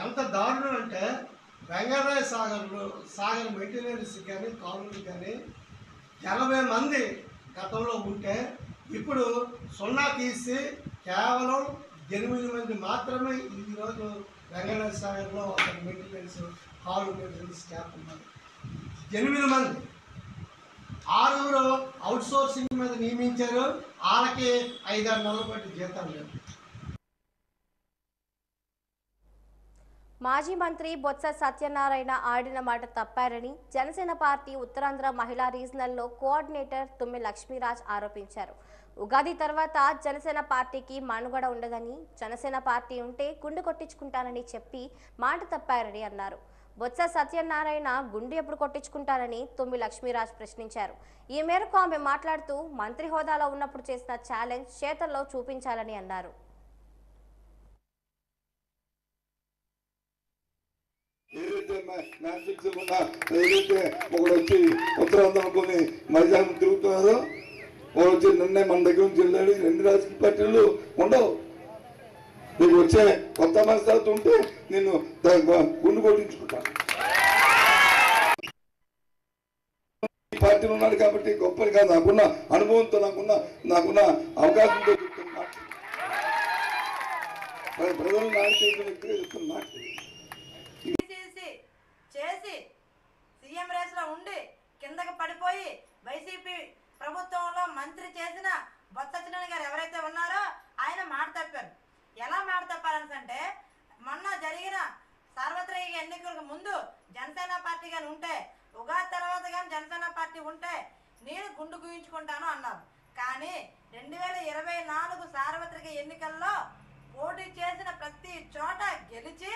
ఎంత దారుణం అంటే వెంగళరాయ సాగర్ మెయింటెనెన్స్ కానీ కాలువలు కానీ 80 మంది గతంలో ఉంటే ఇప్పుడు 0 తీసి కేవలం 8 మంది మాత్రమే ఈరోజు వెంగళరాయ సాగర్లో ఒక మెయింటెనెన్స్ కాలువ మెయింటెనెన్స్ స్టాఫ్ ఉన్నారు. 8 మంది. 6 అవుట్ సోర్సింగ్ మీద నియమించారు. వాళ్ళకి 5-6 నెలల పాటు జీతం లేదు. మాజీ మంత్రి బొత్స సత్యనారాయణ ఆడిన మాట తప్పారని జనసేన పార్టీ ఉత్తరాంధ్ర మహిళా రీజనల్లో కోఆర్డినేటర్ తుమ్మి లక్ష్మీరాజ్ ఆరోపించారు. ఉగాది తర్వాత జనసేన పార్టీకి మనుగడ ఉండదని, జనసేన పార్టీ ఉంటే గుండు కొట్టించుకుంటానని చెప్పి మాట తప్పారని అన్నారు. బొత్స సత్యనారాయణ గుండు ఎప్పుడు కొట్టించుకుంటారని తుమ్మి లక్ష్మీరాజ్ ప్రశ్నించారు. ఈ మేరకు ఆమె మాట్లాడుతూ మంత్రి హోదాలో ఉన్నప్పుడు చేసిన ఛాలెంజ్ చేతల్లో చూపించాలని అన్నారు. ఏదైతే మ్యాట్రిక్స్ ఉన్నా ఏదైతే ఒకడు వచ్చి ఉత్తరాంధ్ర అనుకుని మైదానం తిరుగుతున్నారో వాడు వచ్చి నిన్నే మన దగ్గర నుంచి వెళ్ళాడు. 2 రాజకీయ పార్టీలు ఉండవు. నీకు వచ్చే కొత్త మనస్తత్వం ఉంటే నేను గుండు కొట్టించుకుంటాను. పార్టీలు ఉన్నాడు కాబట్టి గొప్పది కాదు. నాకున్న అనుభవంతో నాకున్న అవకాశంతో చెప్తున్నా. ప్రజలు నాకు చేసిన వ్యక్తిగా చెప్తున్నా. చేసి సీఎం రేస్ లో ఉండి కిందకి పడిపోయి వైసీపీ ప్రభుత్వంలో మంత్రి చేసిన బొత్స సత్యనారాయణ గారు ఎవరైతే ఉన్నారో ఆయన మాట తప్పారు. ఎలా మాట తప్పారంటే మొన్న జరిగిన సార్వత్రిక గుండు గుయించుకుంటాను అన్నారు. కానీ 2024 సార్వత్రిక ఎన్నికల్లో పోటీ చేసిన ప్రతి చోట గెలిచి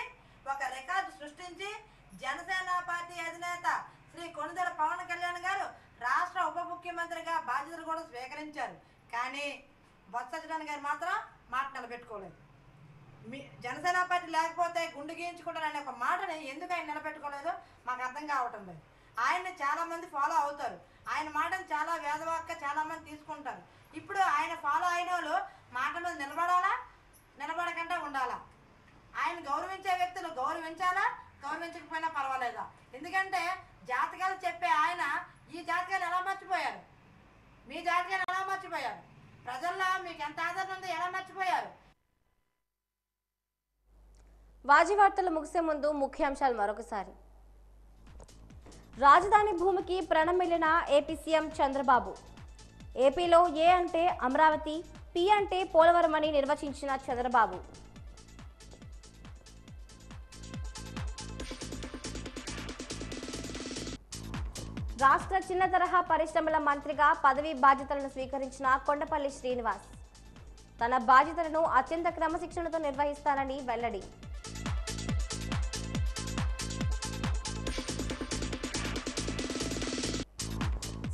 ఒక రికార్డు సృష్టించి జనసేన పార్టీ అధినేత శ్రీ కొణిదెల పవన్ కళ్యాణ్ గారు రాష్ట్ర ఉప ముఖ్యమంత్రిగా బాధ్యతలు కూడా స్వీకరించారు. కానీ బొత్స సత్యనారాయణ గారు మాత్రం మాట నిలబెట్టుకోలేదు. జనసేన పార్టీ లేకపోతే గుండు గీయించుకుంటారనే ఒక మాటని ఎందుకు ఆయన నిలబెట్టుకోలేదో మాకు అర్థం కావటం లేదు. ఆయన్ని చాలామంది ఫాలో అవుతారు, ఆయన మాటను చాలా వేదవాక్గా చాలామంది తీసుకుంటారు. ఇప్పుడు ఆయన ఫాలో అయిన వాళ్ళు మాట మీద నిలబడాలా, నిలబడకుండా ఉండాలా? ఆయన గౌరవించే వ్యక్తులు గౌరవించాలా, గౌరవించకపోయినా పర్వాలేదా? ఎందుకంటే జాతకాలు చెప్పే ఆయన ఈ జాతకాలు ఎలా మర్చిపోయారు? మీ జాతకాలు ఎలా మర్చిపోయారు? ప్రజల్లో మీకు ఎంత ఆదరణ ఉందో ఎలా మర్చిపోయారు? వాజీ వార్తలు ముగిసే ముందు ముఖ్యాంశాలు మరొకసారి. రాజధాని భూమికి ప్రణమిల్లిన ఏపీ సీఎం చంద్రబాబు. ఏపీలో ఏ అంటే అమరావతి, పి అంటే పోలవరం అని నిర్వచించిన చంద్రబాబు. రాష్ట్ర చిన్న తరహా పరిశ్రమల మంత్రిగా పదవీ బాధ్యతలను స్వీకరించిన కొండపల్లి శ్రీనివాస్. తన బాధ్యతలను అత్యంత క్రమశిక్షణతో నిర్వహిస్తానని వెల్లడి.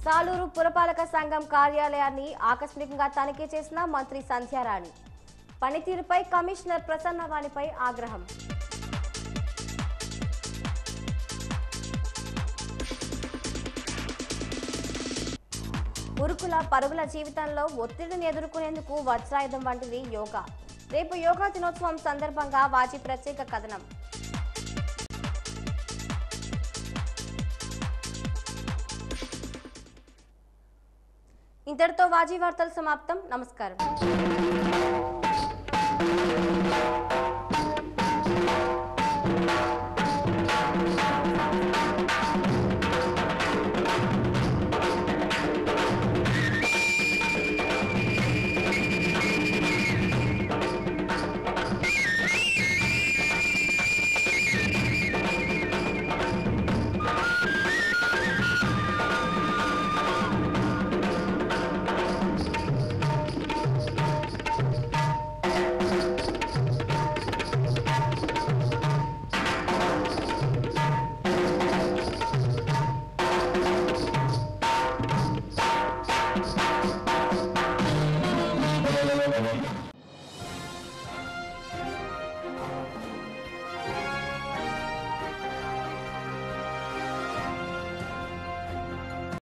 సాలూరు పురపాలక సంఘం కార్యాలయాన్ని ఆకస్మికంగా తనిఖీ చేసిన మంత్రి సంధ్యారాణి. పనితీరుపై కమిషనర్ ప్రసన్నవాణిపై ఆగ్రహం. ఉరుకుల పరుగుల జీవితంలో ఒత్తిడిని ఎదుర్కొనేందుకు వజ్రాయుధం వంటిది యోగా. రేపు యోగా దినోత్సవం సందర్భంగా వాజీ ప్రత్యేక కథనం. ఇంతటితో వాజీ వార్తలు సమాప్తం. నమస్కారం.